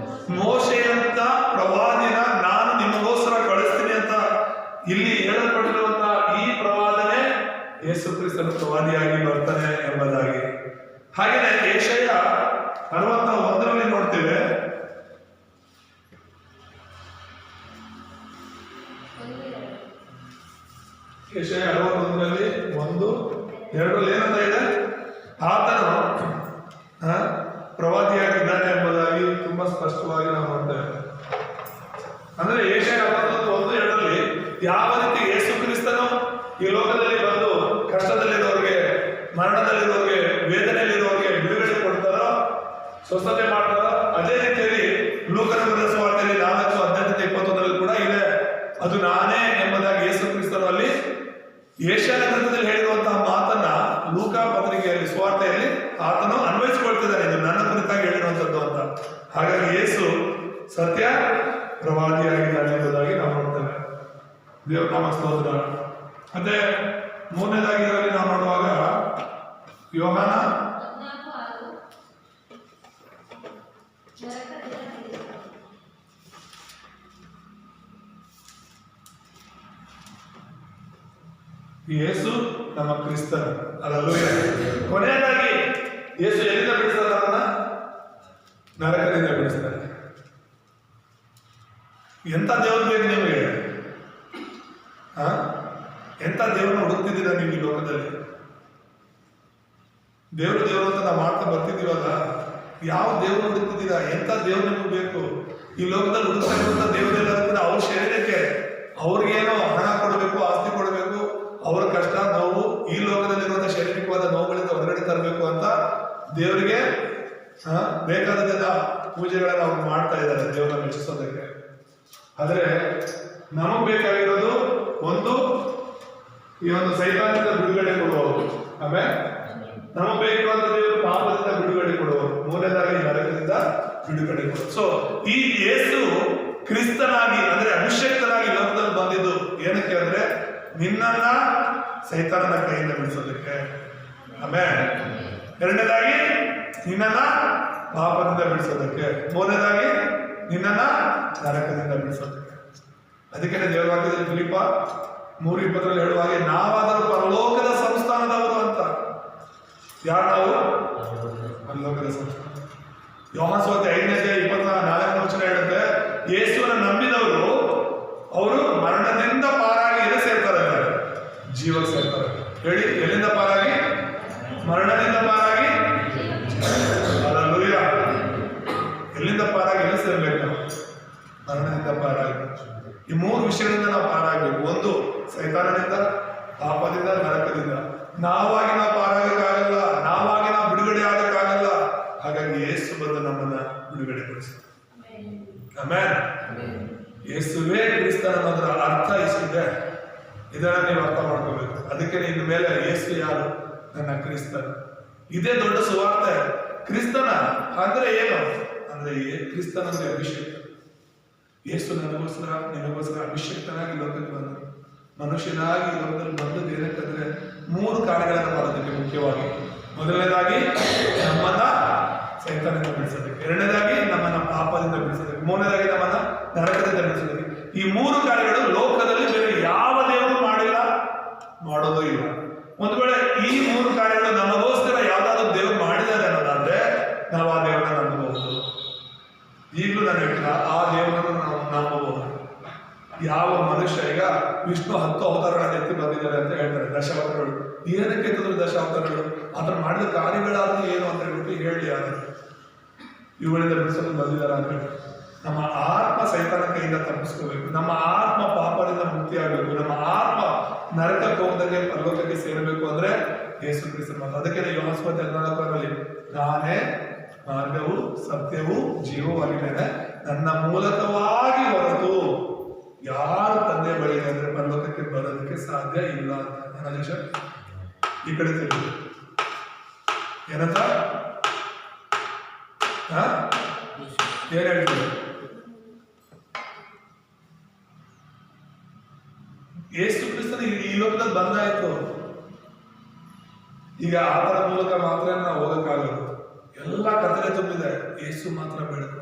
ಮೋಶೆ ಅಂತ ಪ್ರವಾದಿನ ನಾನು ನಿಮಗೋಸ್ಕರ ಕಳಿಸ್ತೀನಿ ಅಂತ ಇಲ್ಲಿ ಹೇಳಲ್ಪಟ್ಟಿರುವಂತಹ ಈ ಪ್ರವಾದನೆ ಯೇಸು ಕ್ರಿಸ್ತನ ಪ್ರವಾದಿಯಾಗಿ ಬರ್ತಾನೆ ಎಂಬುದಾಗಿ. ಹಾಗೆಯೇ ಯೆಶಾಯ 61ರಲ್ಲಿ ನೋಡ್ತೇವೆ. ಯೆಶಾಯ 61ರಲ್ಲಿ 1, 2 ಏನಂತ ಇದೆ? ಆತನು ಪ್ರವಾದಿಯಾಗಿದ್ದಾನೆ ಎಂಬುದಾಗಿ ತುಂಬಾ ಸ್ಪಷ್ಟವಾಗಿ ನಾವು ನೋಡ್ತೇವೆ. ಅಂದ್ರೆ ಯೆಶಾಯ 61, 2ರಲ್ಲಿ ಯಾವ ರೀತಿ ಯೇಸು ಕ್ರಿಸ್ತನು ಈ ಲೋಕದಲ್ಲಿ ಬಂದು ಕಷ್ಟದಲ್ಲಿರೋರಿಗೆ, ಮರಣದಲ್ಲಿರೋರಿಗೆ, ವೇದನೆಯಲ್ಲಿರೋರಿಗೆ ಬಿಡುಗಡೆ ಕೊಡ್ತಾರೋ, ಸ್ವಸ್ಥತೆ ಮಾಡ್ತಾರೋ, ಅದೇ ರೀತಿಯಲ್ಲಿ ಲೂಕನ ಬರೆದ ಸುವಾರ್ತೆಯಲ್ಲಿ 4:18-21 ಕೂಡ ಇದೆ. ಅದು ನಾನೇ ಎಂಬುದಾಗಿ ಯೇಸು ಕ್ರಿಸ್ತನು ಅಲ್ಲಿ ಯೆಶಾಯನ ಗ್ರಂಥದಲ್ಲಿ ಹೇಳಿರುವಂತಹ ಮಾತನ್ನ ಲೂಕ ಪತ್ರಿಕೆಯಲ್ಲಿ, ಸುವಾರ್ತೆಯಲ್ಲಿ ಆತನು ಅನ್ವಯಿಸಿಕೊಳ್ತಿದ್ದಾನೆ. ಇದು ನನ್ನ ಕುರಿತಾಗಿ ಹೇಳಿರುವಂಥದ್ದು ಅಂತ. ಹಾಗಾಗಿ ಯೇಸು ಸತ್ಯ ಪ್ರವಾದಿಯಾಗಿದ್ದಾನೆ ಎಂಬುದಾಗಿ ನಾವು ನೋಡ್ತೇವೆ. ದೇವರ ನಾಮ ಸ್ತೋತ್ರ. ಮತ್ತೆ ಮೂರನೇದಾಗಿ ಇದರಲ್ಲಿ ನಾವು ನೋಡುವಾಗ ಯೋಹಾನ ಯೇಸು ನಮ್ಮ ಕ್ರಿಸ್ತನು. ಹಲ್ಲೆಲೂಯಾ. ಕೊನೆಯದಾಗಿ ಯೇಸು ಎಲ್ಲಿಂದ ಬಿಡಿಸ್ತಾರೆ? ಅವರನ್ನ ನರಕದಿಂದ ಬಿಡಿಸ್ತಾರೆ. ಎಂತ ದೇವರು ಬೇಕು ನಿಮಗೆ? ಎಂತ ದೇವರನ್ನು ಹುಡುಕ್ತಿದ್ದೀರಾ ನೀವು ಈ ಲೋಕದಲ್ಲಿ? ದೇವರು ದೇವರು ಅಂತ ನಾವು ಮಾಡ್ತಾ ಬರ್ತಿದ್ದೀವಲ್ಲ, ಯಾವ ದೇವರು ಹುಡುಕ್ತಿದ್ದೀರಾ? ಎಂಥ ದೇವ್ರು ನಿಮ್ಗೆ ಬೇಕು? ಈ ಲೋಕದಲ್ಲಿ ಹುಡುಕ್ತಾ ಇರುವಂಥ ದೇವರೆಲ್ಲರೂ ಕೂಡ ಅವ್ರ ಶರೀರಕ್ಕೆ ಅವ್ರಿಗೇನೋ ಹಣ ಕೊಡಬೇಕು, ಆಸ್ತಿ ಕೊಡಬೇಕು, ಅವ್ರ ಕಷ್ಟ ನೋವು ಈ ಲೋಕದಲ್ಲಿರುವಂಥ ಶಾರೀರಿಕವಾದ ನೋವುಗಳಿಂದ ಹೊರಗಡೆ ತರಬೇಕು ಅಂತ ದೇವರಿಗೆ ಬೇಕಾದದೆಲ್ಲ ಪೂಜೆಗಳನ್ನ ಅವ್ರು ಮಾಡ್ತಾ ಇದ್ದಾರೆ ದೇವರನ್ನ ಮೆಚ್ಚಿಸೋದಕ್ಕೆ. ಆದ್ರೆ ನಮಗ್ ಬೇಕಾಗಿರೋದು ಒಂದು ಈ ಒಂದು ಸೈತಾನದಿಂದ ಬಿಡುಗಡೆ ಕೊಡುವವರು, ಆಮೇಲೆ ನಮಗ್ ಬೇಕಾದ ದೇವರು ಪಾಪದಿಂದ ಬಿಡುಗಡೆ ಕೊಡುವವರು, ಮೂರನೇದಾಗಿ ನರಕದಿಂದ ಬಿಡುಗಡೆ ಕೊಡುವರು. ಸೊ ಈ ಯೇಸು ಕ್ರಿಸ್ತನಾಗಿ ಅಂದ್ರೆ ಅಭಿಷೇಕ್ತನಾಗಿ ಲೋಕದಲ್ಲಿ ಬಂದಿದ್ದು ಏನಕ್ಕೆ ಅಂದ್ರೆ ನಿನ್ನನ್ನ ಸೈತಾನನ ಕೈಯಿಂದ ಬಿಡಿಸೋದಕ್ಕೆ, ಆಮೇಲೆ ಎರಡನೇದಾಗಿ ನಿನ್ನನ್ನ ಪಾಪದಿಂದ ಬಿಡಿಸೋದಕ್ಕೆ, ಮೂರನೇದಾಗಿ ನಿನ್ನನ್ನ ನರಕದಿಂದ ಬಿಡಿಸೋದಕ್ಕೆ. ಅದಕ್ಕೆ ದೇವರ ವಾಕ್ಯದಲ್ಲಿ ಫಿಲಿಪ್ಪ 3:20 ಹೇಳುವ ಹಾಗೆ ನಾವಾದರೂ ಪರಲೋಕದ ಸಂಸ್ಥಾನದವರು ಅಂತ. ಯಾರು ನಾವು? ಪರಲೋಕದ ಸಂಸ್ಥಾನ. ಯೋಹಾನ ಸುವಾರ್ತೆ 5:24 ಹೇಳುತ್ತೆ, ಯೇಸುವನ್ನು ನಂಬಿದವರು ಅವರು ಮರಣದಿಂದ ಪಾರಾಗಿ ಎಲ್ಲಿ ಸೇರ್ತಾರೆ? ಜೀವಕ್ಕೆ ಸೇರ್ತಾರೆ. ಹೇಳಿ, ಎಲ್ಲಿಂದ ಪಾರಾಗಿ? ಮರಣದಿಂದ ಪಾರಾಗಿ. ಅಲ್ಲೂಯ್ಯ, ಎಲ್ಲಿಂದ ಪಾರಾಗಿ ಎಲ್ಲಿ ಸೇರ್ಬೇಕು ನಾವು? ಮರಣದಿಂದ ಪಾರಾಗಿ. ಈ ಮೂರು ವಿಷಯಗಳಿಂದ ನಾವು ಪಾರಾಗಬೇಕು. ಒಂದು ಸೈತಾನದಿಂದ, ಪಾಪದಿಂದ, ನರಕದಿಂದ. ನಾವಾಗಿ ನಾವು ಪಾರಾಗಕ್ಕಾಗಲ್ಲ, ನಾವಾಗಿ ನಾವು ಬಿಡುಗಡೆ ಆಗಕ್ಕಾಗಲ್ಲ. ಹಾಗಾಗಿ ಯೇಸು ಬಂದು ನಮ್ಮನ್ನ ಬಿಡುಗಡೆಗೊಳಿಸ್ತಾರೆ. ಆಮೇಲೆ ಯೇಸುವೇ ಕ್ರಿಸ್ತನ ಅನ್ನೋದರ ಅರ್ಥ ಇಷ್ಟಿದೆ. ಇದನ್ನ ನೀವು ಅರ್ಥ ಮಾಡ್ಕೋಬೇಕು. ಅದಕ್ಕೆ ಇನ್ನು ಮೇಲೆ ಯೇಸು ಯಾರು? ನನ್ನ ಕ್ರಿಸ್ತನ. ಇದೇ ದೊಡ್ಡ ಸುವಾರ್ತೆ. ಕ್ರಿಸ್ತನ ಅಂದ್ರೆ ಏನು ಅಂದ್ರೆ ಕ್ರಿಸ್ತನ ಅಂದ್ರೆ ಅಭಿಷೇಕ. ಯೇಸು ನನಗೋಸ್ಕರ ನಿನಗೋಸ್ಕರ ಅಭಿಷೇಕ್ತನಾಗಿ ಲೋಕಕ್ಕೆ ಬಂದರು. ಮನುಷ್ಯನಾಗಿ ಲೋಕದಲ್ಲಿ ಬಂದದ್ದು ಏನಕ್ಕಂದ್ರೆ 3 ಕಾರ್ಯಗಳನ್ನು ಮಾಡೋದಕ್ಕೆ. ಮುಖ್ಯವಾಗಿ ಮೊದಲನೇದಾಗಿ ನಮ್ಮನ್ನ ಸೈತಾನದಿಂದ ಬಿಡಿಸೋದಕ್ಕೆ, ಎರಡನೇದಾಗಿ ನಮ್ಮನ್ನ ಪಾಪದಿಂದ ಬಿಡಿಸೋದಕ್ಕೆ, ಮೂರನೇದಾಗಿ ನಮ್ಮನ್ನ ನರಕದಿಂದ ಬಿಡಿಸೋದಕ್ಕೆ. ಈ 3 ಕಾರ್ಯಗಳು ಲೋಕದಲ್ಲಿ ಬೇರೆ ಯಾವ ದೇವರು ಮಾಡಿಲ್ಲ, ಮಾಡೋದು ಇಲ್ಲ. ಒಂದು ವೇಳೆ ಈ 3 ಕಾರ್ಯಗಳು ನಮಗೋಸ್ಕರ ಯಾವ್ದಾದ್ರು ದೇವರು ಮಾಡಿದ್ದಾರೆ ಅನ್ನೋದಾದ್ರೆ ನಾವು ಆ ದೇವರನ್ನ ನಂಬಬಹುದು. ಈಗಲೂ ನಾನು ಹೇಳ್ತಿಲ್ಲ, ಆ ದೇವರನ್ನು ನಾವು ನಂಬಬಹುದು. ಯಾವ ಮನುಷ್ಯ ಈಗ ವಿಷ್ಣು 10 ಅವತಾರಗಳನ್ನು ಎತ್ತಿ ಬಂದಿದ್ದಾರೆ ಅಂತ ಹೇಳ್ತಾರೆ, 10 ಅವತಾರಗಳು. ಏನಕ್ಕೆ ಎತ್ತಿದ್ರು 10 ಅವತಾರಗಳು? ಅದನ್ನು ಮಾಡಿದ ಕಾರ್ಯಗಳಾದ್ರೂ ಏನು ಅಂತ ಹೇಳ್ಬಿಟ್ಟು ಹೇಳಿ, ಯಾರು ಇವುಗಳಿಂದ ಬಿಡಿಸಲು ಬಂದಿದ್ದಾರೆ ಅಂತ ಹೇಳಿ. ನಮ್ಮ ಆತ್ಮ ಸೈತಾನ ಕೈಯಿಂದ ತಪ್ಪಿಸ್ಕೋಬೇಕು. ನಮ್ಮ ಆತ್ಮ ಪಾಪದಿಂದ ಮುಕ್ತಿ ಆಗಬೇಕು. ನಮ್ಮ ಆತ್ಮ ನರಕಕ್ಕೆ ಹೋಗದಂಗೆ ಪರಲೋಕಕ್ಕೆ ಸೇರಬೇಕು ಅಂದ್ರೆ ಯೇಸು ಕ್ರಿಸ್ತನ ಮಾತು. ಅದಕ್ಕೆ ಯೋಹಾನ ಸುವಾರ್ತೆ 14:14 ನಾನೇ ಮಾರ್ಗವು ಸತ್ಯವೂ ಜೀವವೂ ಆಗಿದ್ದೇನೆ, ನನ್ನ ಮೂಲಕವಾಗಿ ಹೊರತು ಯಾರು ತಂದೆ ಬಳಿ ಅಂದ್ರೆ ಪರಲೋಕಕ್ಕೆ ಬರೋದಕ್ಕೆ ಸಾಧ್ಯ ಇಲ್ಲ ಅಂತ. ಅನೇಶ ಈ ಕಡೆ ತಿರುಗಿ ಏನಂತ ಏನ್ ಹೇಳ್ತೀವಿ? ಯೇಸು ಕ್ರಿಸ್ತನ ಈ ಲೋಕದಲ್ಲಿ ಬಂದಾಯ್ತು. ಈಗ ಆತನ ಮೂಲಕ ಮಾತ್ರ ನಾವು ಹೋಗಕ್ಕಾಗಲ್ಲ. ಎಲ್ಲ ಕತ್ತಲೆ ತುಂಬಿದೆ, ಯೇಸು ಮಾತ್ರ ಬೆಳಕು.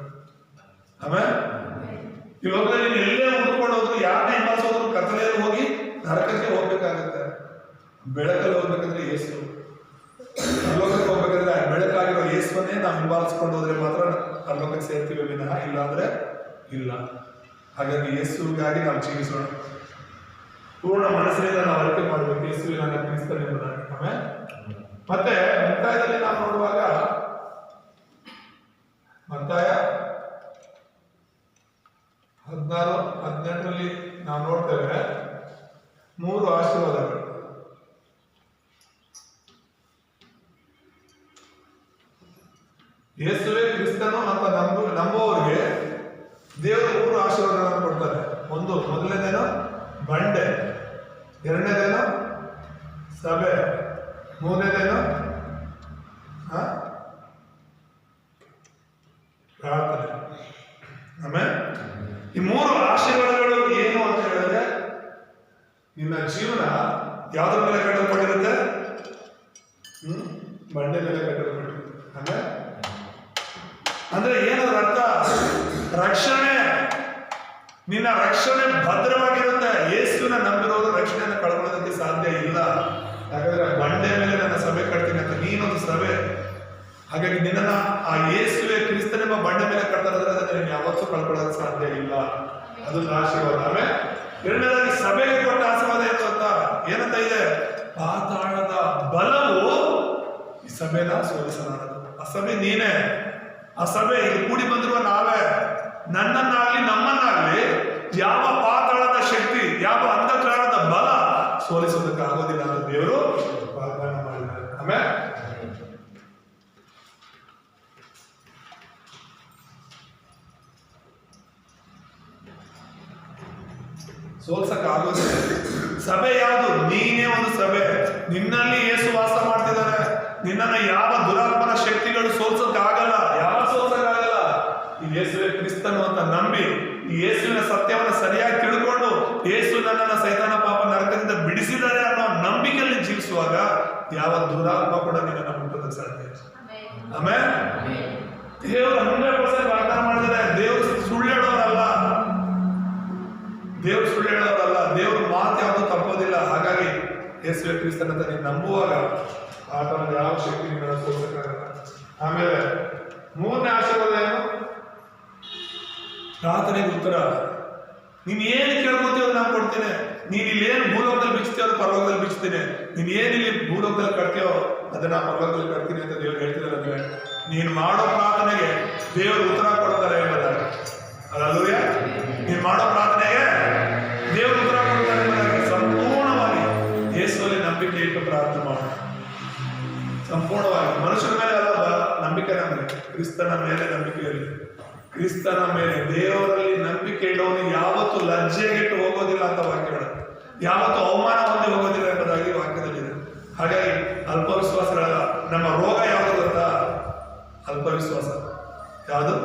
ಆಮೇಲೆ ಈ ಲೋಕದಲ್ಲಿ ನೀನು ಎಲ್ಲೇ ಹುಡ್ಕೊಂಡು ಹೋದ್ರು, ಯಾರನ್ನೇ ಹಿಂಬಾಲಿಸೋದ್ರು ಕತ್ತಲೆಯಲ್ಲಿ ಹೋಗಿ ನರಕಕ್ಕೆ ಹೋಗ್ಬೇಕಾಗತ್ತೆ. ಬೆಳಕಲ್ಲಿ ಹೋಗ್ಬೇಕಂದ್ರೆ ಯೇಸು, ಪರಲೋಕಕ್ಕೆ ಹೋಗ್ಬೇಕಂದ್ರೆ ಬೆಳಕಾಗಿರೋ ಯೇಸುವನ್ನೇ ನಾವು ಹಿಂಬಾಲಿಸ್ಕೊಂಡು ಹೋದ್ರೆ ಮಾತ್ರ ಪರಲೋಕಕ್ಕೆ ಸೇರ್ತೀವಿ, ವಿನಃ ಇಲ್ಲ ಅಂದ್ರೆ ಇಲ್ಲ. ಹಾಗಾಗಿ ಯೇಸುಗಾಗಿ ನಾವು ಜೀವಿಸೋಣ. ಪೂರ್ಣ ಮನಸ್ಸಿನಿಂದ ನಾವು ಅರಿಕೆ ಮಾಡಬೇಕು, ಯೇಸುವಿನ ನನ್ನ ಕ್ರಿಸ್ತನೆಂಬುದಾಗಿ. ಆಮೇಲೆ ಮತ್ತೆ ಮತ್ತಾಯದಲ್ಲಿ ನಾವು ನೋಡುವಾಗ, ಮತ್ತಾಯ 16-18 ನಾವು ನೋಡ್ತೇವೆ 3 ಆಶೀರ್ವಾದಗಳು. ಯೇಸುವೇ ಕ್ರಿಸ್ತನು ಅಂತ ನಂಬುವವರಿಗೆ ದೇವರು 3 ಆಶೀರ್ವಾದಗಳನ್ನು ಕೊಡ್ತಾರೆ. ಮೊದಲನೇದೇನು ಬಂಡೆ, ಎರಡನೇದೇನು ಸಭೆ, ಮೂರನೇದೇನು ಪ್ರಾರ್ಥನೆ. ಆಮೇಲೆ ಈ 3 ಆಶೀರ್ವಾದಗಳು ಏನು ಅಂತ ಹೇಳಿದ್ರೆ, ನಿನ್ನ ಜೀವನ ಯಾವ್ದ್ರ ಮೇಲೆ ಕಟ್ಟಲ್ಪಟ್ಟಿರುತ್ತೆ? ಬಂಡೆ ಮೇಲೆ ಕಟ್ಟಲ್ಪಟ್ಟಿರುತ್ತೆ. ಆಮೇಲೆ ಅಂದ್ರೆ ಏನದ್ರ ಅರ್ಥ? ರಕ್ಷಣೆ. ನಿನ್ನ ರಕ್ಷಣೆ ಭದ್ರವಾಗಿರುತ್ತೆ. ಯೇಸುವಿನ ನಂಬಿರೋದು ರಕ್ಷಣೆಯನ್ನು ಕಳ್ಕೊಳ್ಳೋದಕ್ಕೆ ಸಾಧ್ಯ ಇಲ್ಲ. ಯಾಕಂದ್ರೆ ಬಂಡೆ ಮೇಲೆ ನನ್ನ ಸಭೆ ಕಟ್ತೀನಿ ಅಂತ, ನೀನೊಂದು ಸಭೆ. ಹಾಗಾಗಿ ನಿನ್ನ ಆ ಯೇಸುವೆ ಕ್ರಿಸ್ತನೆಂಬ ಬಂಡೆ ಮೇಲೆ ಕಟ್ತಾರೆ, ಅದನ್ನ ಯಾವತ್ತೂ ಕಳ್ಕೊಳ್ಳೋದಕ್ಕೆ ಸಾಧ್ಯ ಇಲ್ಲ. ಅದು ಆಶೀರ್ವಾದ. ಆಮೇಲೆ ಎರಡನೇದಾಗಿ ಸಭೆಗೆ ಕೊಟ್ಟ ಆಶೀರ್ವಾದ ಏನು ಅಂತ ಏನಂತ ಇದೆ? ಪಾತಾಳದ ಬಲವು ಈ ಸಭೆನ ಸೋಲಿಸಲಾರದು. ಆ ಸಭೆ ನೀನೇ, ಆ ಸಭೆ ಇಲ್ಲಿ ಕೂಡಿ ಬಂದಿರುವ ನಾವೇ. ನನ್ನನ್ನಾಗ್ಲಿ ನಮ್ಮನ್ನಾಗ್ಲಿ ಯಾವ ಪಾತಾಳದ ಶಕ್ತಿ, ಯಾವ ಅಂಧಕಾರದ ಬಲ ಸೋಲಿಸೋದಕ್ಕೆ ಆಗೋದಿಲ್ಲ ಅಂತ ದೇವರು ವಾಗ್ದಾನ ಮಾಡಿದ್ದಾರೆ. ಆಮೇಲೆ ಸೋಲ್ಸಕ್ ಆಗೋದಿಲ್ಲ. ಸಭೆ ಯಾವುದು? ನೀನೇ ಒಂದು ಸಭೆ. ನಿನ್ನಲ್ಲಿ ಯೇಸು ವಾಸ ಮಾಡ್ತಿದ್ದಾರೆ. ನಿನ್ನನ್ನ ಯಾವ ದುರಾತ್ಮನ ಶಕ್ತಿಗಳು ಸೋಲ್ಸಕ್ ಆಗಲ್ಲ. ಯಾವ ಸೋಲ್ಸಕ್ ಆಗಲ್ಲ. ಈ ಯೇಸುವೇ ಕ್ರಿಸ್ತನು ಅಂತ ನಂಬಿ, ಈ ಯೇಸುವಿನ ಸತ್ಯವನ್ನು ಸರಿಯಾಗಿ ತಿಳ್ಕೊಂಡು, ಯೇಸು ನನ್ನನ್ನ ಸೈತಾನ ಪಾಪ ನರಕದಿಂದ ಬಿಡಿಸಿದ್ದಾರೆ ಅನ್ನೋ ನಂಬಿಕೆಯಲ್ಲಿ ಜೀವಿಸುವಾಗ ಯಾವ ದುರಾತ್ಮ ಕೂಡ ನಿನ್ನನ್ನು ಮುಟ್ಟೋದಕ್ಕೆ ಸಾಧ್ಯ ಇಲ್ಲ. ಆಮೇಲೆ ದೇವರು 100% ವಾಗ್ದಾನ ಮಾಡಿದ್ದಾರೆ. ದೇವರು ಸುಳ್ಳು ಹೇಳೋರಲ್ಲ, ದೇವ್ರು ಸುಳ್ಳು ಹೇಳೋರಲ್ಲ. ದೇವ್ರ ಮಾತು ಯಾವುದು ತಪ್ಪೋದಿಲ್ಲ. ಹಾಗಾಗಿ ಯೇಸುವೇ ಕ್ರಿಸ್ತನಂತ ನೀನು ನಂಬುವಾಗ ಆತನ ಯಾವ ಶಕ್ತಿ ನಿನ್ನ ಸೋಲಿಸಕ್ಕಾಗಲ್ಲ. ಆಮೇಲೆ 3ನೇ ಆಶೀರ್ವಾದ ಏನು? ಪ್ರಾರ್ಥನೆಗೆ ಉತ್ತರ. ನೀನ್ ಏನು ಕೇಳ್ಕೊತೀವ ನಾನು ಕೊಡ್ತೇನೆ. ನೀನ್ ಇಲ್ಲಿ ಏನು ಭೂಲೋಕದಲ್ಲಿ ಬಿಚ್ತೀವ ಅದು ಪರಲೋಕದಲ್ಲಿ ಬಿಚ್ತೀನಿ. ನೀನ್ ಏನ್ ಇಲ್ಲಿ ಭೂಲೋಕದಲ್ಲಿ ಕಟ್ತೀವೋ ಅದನ್ನ ಪರಲೋಕದಲ್ಲಿ ಕಟ್ತೀನಿ ಅಂತ ದೇವ್ರು ಹೇಳ್ತಿದ್ದಾರೆ. ಅಂದ್ರೆ ನೀನ್ ಮಾಡೋ ಪ್ರಾರ್ಥನೆಗೆ ದೇವರು ಉತ್ತರ ಕೊಡ್ತಾರೆ ಎಂಬುದಾಗಿ. ಅಲ್ಲೂಯ, ನೀನ್ ಮಾಡೋ ಪ್ರಾರ್ಥನೆಗೆ ದೇವರು ಉತ್ತರ ಕೊಡ್ತಾರೆ ಎಂಬುದಾಗಿ ಸಂಪೂರ್ಣವಾಗಿ ಯೇಸುವಲ್ಲಿ ನಂಬಿಕೆ ಇಟ್ಟು ಪ್ರಾರ್ಥನೆ ಮಾಡೋಣ. ಸಂಪೂರ್ಣವಾಗಿ ಮನುಷ್ಯರ ಮೇಲೆ ಅಲ್ಲ ನಂಬಿಕೆ, ನಮಗೆ ಕ್ರಿಸ್ತನ ಮೇಲೆ ನಂಬಿಕೆ ಇರಲಿ. ಕ್ರಿಸ್ತನ ಮೇಲೆ, ದೇವರಲ್ಲಿ ನಂಬಿಕೆ ಇಡೋನು ಯಾವತ್ತು ಲಜ್ಜೆಗೆಟ್ಟು ಹೋಗೋದಿಲ್ಲ ಅಂತ ವಾಕ್ಯಗಳು, ಯಾವತ್ತು ಅವಮಾನ ಹೊಂದಿ ಹೋಗೋದಿಲ್ಲ ಎಂಬುದಾಗಿ ವಾಕ್ಯದಲ್ಲಿದೆ. ಹಾಗಾಗಿ ಅಲ್ಪ ವಿಶ್ವಾಸಗಳಲ್ಲ. ನಮ್ಮ ರೋಗ ಯಾವುದು ಗೊತ್ತಾ? ಅಲ್ಪ ವಿಶ್ವಾಸ. ಯಾವುದು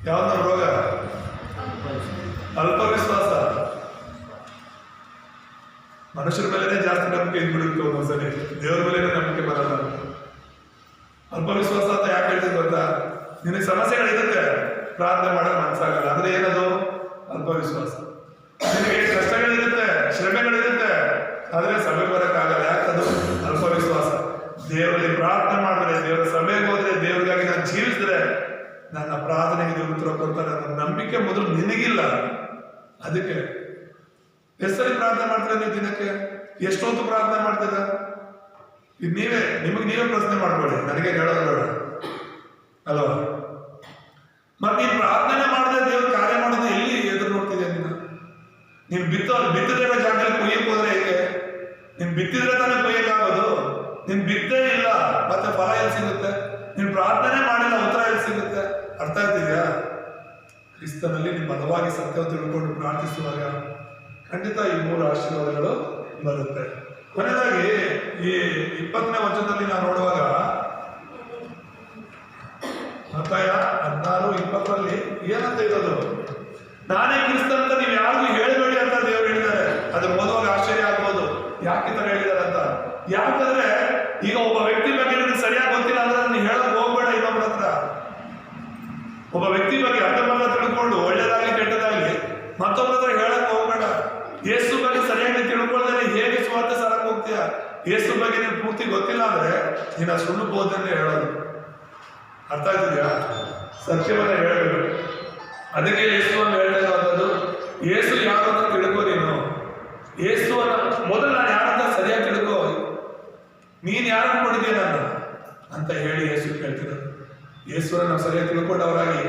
ಯಾವ್ದು ನಮ್ಮ ರೋಗ? ಅಲ್ಪ ವಿಶ್ವಾಸ. ಮನುಷ್ಯರ ಮೇಲೆ ಜಾಸ್ತಿ ನಂಬಿಕೆ ಇದ್ಬಿಡುತ್ತೆ ಒಂದೊಂದ್ಸರಿ, ದೇವರ ಮೇಲೆ ನಂಬಿಕೆ ಬರಲ್ಲ. ಅಲ್ಪ ವಿಶ್ವಾಸ ಅಂತ ಯಾಕೆ ಹೇಳ್ತೀವಿ ಗೊತ್ತಾ? ನಿನಗೆ ಸಮಸ್ಯೆಗಳಿರುತ್ತೆ, ಪ್ರಾರ್ಥನೆ ಮಾಡಕ್ ಮನಸ್ಸಾಗಲ್ಲ. ಅಂದ್ರೆ ಏನದು? ಅಲ್ಪ ವಿಶ್ವಾಸ. ನಿನಗೆ ಕಷ್ಟಗಳಿರುತ್ತೆ, ಶ್ರಮೆಗಳಿರುತ್ತೆ, ಆದ್ರೆ ಸಭೆ ಬರಕ್ಕಾಗಲ್ಲ. ಯಾಕದು? ಅಲ್ಪ ವಿಶ್ವಾಸ. ದೇವರಲ್ಲಿ ಪ್ರಾರ್ಥನೆ ಮಾಡಿದ್ರೆ, ದೇವರ ಸಭೆಗೆ ಹೋದ್ರೆ, ದೇವರಿಗಾಗಿ ನಾನು ಜೀವಿಸಿದ್ರೆ ನನ್ನ ಪ್ರಾರ್ಥನೆಗೆ ದೇವರು ಉತ್ತರ ಕೊಡ್ತಾರೆ ಅನ್ನೋ ನಂಬಿಕೆ ಮೊದಲು ನಿನಗಿಲ್ಲ. ಅದಕ್ಕೆ ಎಷ್ಟರಿ ಪ್ರಾರ್ಥನೆ ಮಾಡ್ತೀರ ನೀವು? ದಿನಕ್ಕೆ ಎಷ್ಟೊತ್ತು ಪ್ರಾರ್ಥನೆ ಮಾಡ್ತೀರ? ಇದು ನಿಮಗೆ ಪ್ರಶ್ನೆ ಮಾಡ್ಕೊಳ್ಳಿ, ನನಗೆ ಹೇಳೋದು ಬೇಡ ಅಲ್ವಾ? ಮತ್ತೆ ನೀನು ಪ್ರಾರ್ಥನೆ ಮಾಡದೆ ದೇವ್ರ ಕಾರ್ಯ ಮಾಡೋದು ಎಲ್ಲಿ ಎದುರು ನೋಡ್ತಿದ್ಯಾ? ನೀನು ಬಿತ್ತದೇ ಇರೋ ಜಾಗದಲ್ಲಿ ಕೊಯ್ಯಕ್ಕೆ ಹೋದ್ರೆ ಹೇಗೆ? ನೀನು ಬಿತ್ತಿದ್ರೆ ತಾನೇ ಕೊಯ್ಯಕ್ಕಾಗೋದು. ನೀನು ಬಿತ್ತೇ ಇಲ್ಲ, ಮತ್ತೆ ಫಲ ಎಲ್ಲಿ ಸಿಗುತ್ತೆ? ನೀನು ಪ್ರಾರ್ಥನೆ ಮಾಡಿಲ್ಲ, ಉತ್ತರ ಎಲ್ಲಿ ಸಿಗುತ್ತೆ? ಅರ್ಥ ಆಗ್ತಿದ್ಯಾ? ಕ್ರಿಸ್ತನಲ್ಲಿ ನೀವು ಬಲವಾಗಿ ಸತ್ಯ ತಿಳ್ಕೊಂಡು ಪ್ರಾರ್ಥಿಸುವಾಗ ಖಂಡಿತ ಈ 3 ಆಶೀರ್ವಾದಗಳು ಬರುತ್ತೆ. ಕೊನೆಯದಾಗಿ ಈ 20ನೇ ವಚನದಲ್ಲಿ ನಾವು ನೋಡುವಾಗ ಮತ್ತಾಯ 16:20 ಏನಂತ ಇರೋದು? ನಾನೇ ಕ್ರಿಸ್ತಂತ ನೀವು ಯಾರಿಗೂ ಹೇಳಬೇಡಿ ಅಂತ ದೇವರು ಹೇಳಿದ್ದಾರೆ. ಅದು ಓದುವಾಗ ಆಶ್ಚರ್ಯ ಆಗ್ಬೋದು, ಯಾಕೆ ತರ ಹೇಳಿದ್ದಾರೆ ಅಂತ. ಯಾಕಂದ್ರೆ ಈಗ ಒಬ್ಬ ವ್ಯಕ್ತಿ ಬಗ್ಗೆ ನಿನಗೆ ಸರಿಯಾಗಿ ಗೊತ್ತಿಲ್ಲ ಅಂದ್ರೆ ನೀನು ಹೇಳಕ್ ಹೋಗ್ಬೇಡ ಇನ್ನೊಬ್ಬರ ಹತ್ರ. ಒಬ್ಬ ವ್ಯಕ್ತಿ ಬಗ್ಗೆ ಅರ್ಧಬರ್ಧ ತಿಳ್ಕೊಂಡು ಒಳ್ಳೇದಾಗ್ಲಿ ಕೆಟ್ಟದಾಗ್ಲಿ ಮತ್ತೊಬ್ಬರ ಹತ್ರ ಹೇಳಕ್ ಹೋಗ್ಬೇಡ. ಯೇಸು ಬಗ್ಗೆ ಸರಿಯಾಗಿ ತಿಳ್ಕೊಳ್ಳದೆ ಹೇಗೆ ಸ್ವಾರ್ಥ ಸಾರಕ್ ಹೋಗ್ತೀಯ? ಯೇಸು ಬಗ್ಗೆ ನಿನ್ ಪೂರ್ತಿ ಗೊತ್ತಿಲ್ಲ ಅಂದ್ರೆ ನೀನು ಸುಳ್ಳು ಬೋಧನೆ ಹೇಳೋದು. ಅರ್ಥ ಆಗ್ತಿದ್ಯಾ? ಸತ್ಯವನ್ನ ಹೇಳಬೇಕು. ಅದಕ್ಕೆ ಯೇಸುವನ್ನು ಹೇಳ್ತಾ ಇರುವಂಥದ್ದು, ಯೇಸು ಯಾರು ಅಂತ ತಿಳ್ಕೋ. ನೀನು ಯೇಸುವನ್ನ ಮೊದಲು ನಾನು ಯಾರಂತ ಸರಿಯಾಗಿ ತಿಳ್ಕೋ. ನೀನ್ ಯಾರು ಅನ್ಕೊಂಡಿದ್ಯಾ ನಾನು ಅಂತ ಹೇಳಿ ಯೇಸು ಕೇಳ್ತಿರೋದು. ಯೇಸುವನ್ನ ನಾವು ಸರಿಯಾಗಿ ತಿಳ್ಕೊಂಡವರಾಗಿ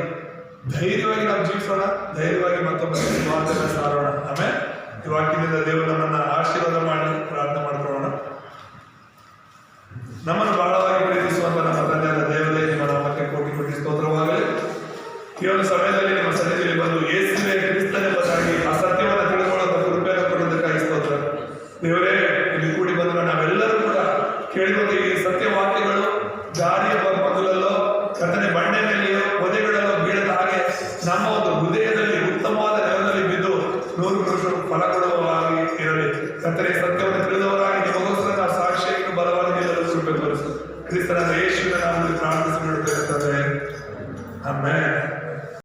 ಧೈರ್ಯವಾಗಿ ನಾವು ಜೀವಿಸೋಣ, ಧೈರ್ಯವಾಗಿ ಮತ್ತೊಬ್ಬ ಸ್ವಾರ್ಥನ ಸಾರೋಣ. ಆಮೇಲೆ ಈ ವಾಕ್ಯದಿಂದ ದೇವರು ನಮ್ಮನ್ನ ಆಶೀರ್ವಾದ ಮಾಡಿ ಪ್ರಾರ್ಥನೆ ಮಾಡ್ಕೊಳ್ಳೋಣ. ನಮ್ಮನ್ನು ಬಹಳವಾಗಿ ಪ್ರೀತಿಸುವಂತ ನಮ್ಮ ತಂದೆಯಾದ ದೇವರೇ, ನಿಮ್ಮ ನಾಮಕ್ಕೆ ಕೋಟಿ ಕೋಟಿ ಸ್ತೋತ್ರವಾಗಲಿ. ಈ ಒಂದು ಸಮಯದಲ್ಲಿ ನಿಮ್ಮ ಸನ್ನಿಧಿಯಲ್ಲಿ ಬಂದು ಯೇಸುವೇ ಕ್ರಿಸ್ತನೆಂಬುದಾಗಿ ಆ ಸತ್ಯವನ್ನು ತಿಳ್ಕೊಳ್ಳುವಂತ ಕೃಪೆಯನ್ನು ಕೊಡೋದಕ್ಕಾಗಿ ಸ್ತೋತ್ರ. ದೇವರೇ, ಇಲ್ಲಿ ಕೂಡಿ ಬಂದ ನಾವೆಲ್ಲರೂ ಕೂಡ ಕೇಳಿದ ಈ ಸತ್ಯವಾಕ್ಯಗಳು ದಾರಿಯ ಮೊದಲಲ್ಲೋ ಕರ್ತನೆ ಬಂಡೆ ಮೇಲೆಯೋ ಪೊದೆಗಳಲ್ಲೋ ಬೀಳದ ಹಾಗೆ ನಮ್ಮ ಒಂದು ಹೃದಯದಲ್ಲಿ ಉತ್ತಮವಾದ ನೆಲದಲ್ಲಿ ಬಿದ್ದು 100 ಫಲ ಕೊಡುವ ಹಾಗೆ ಇರಲಿ. ಕರ್ತನೆ ಸತ್ಯವನ್ನು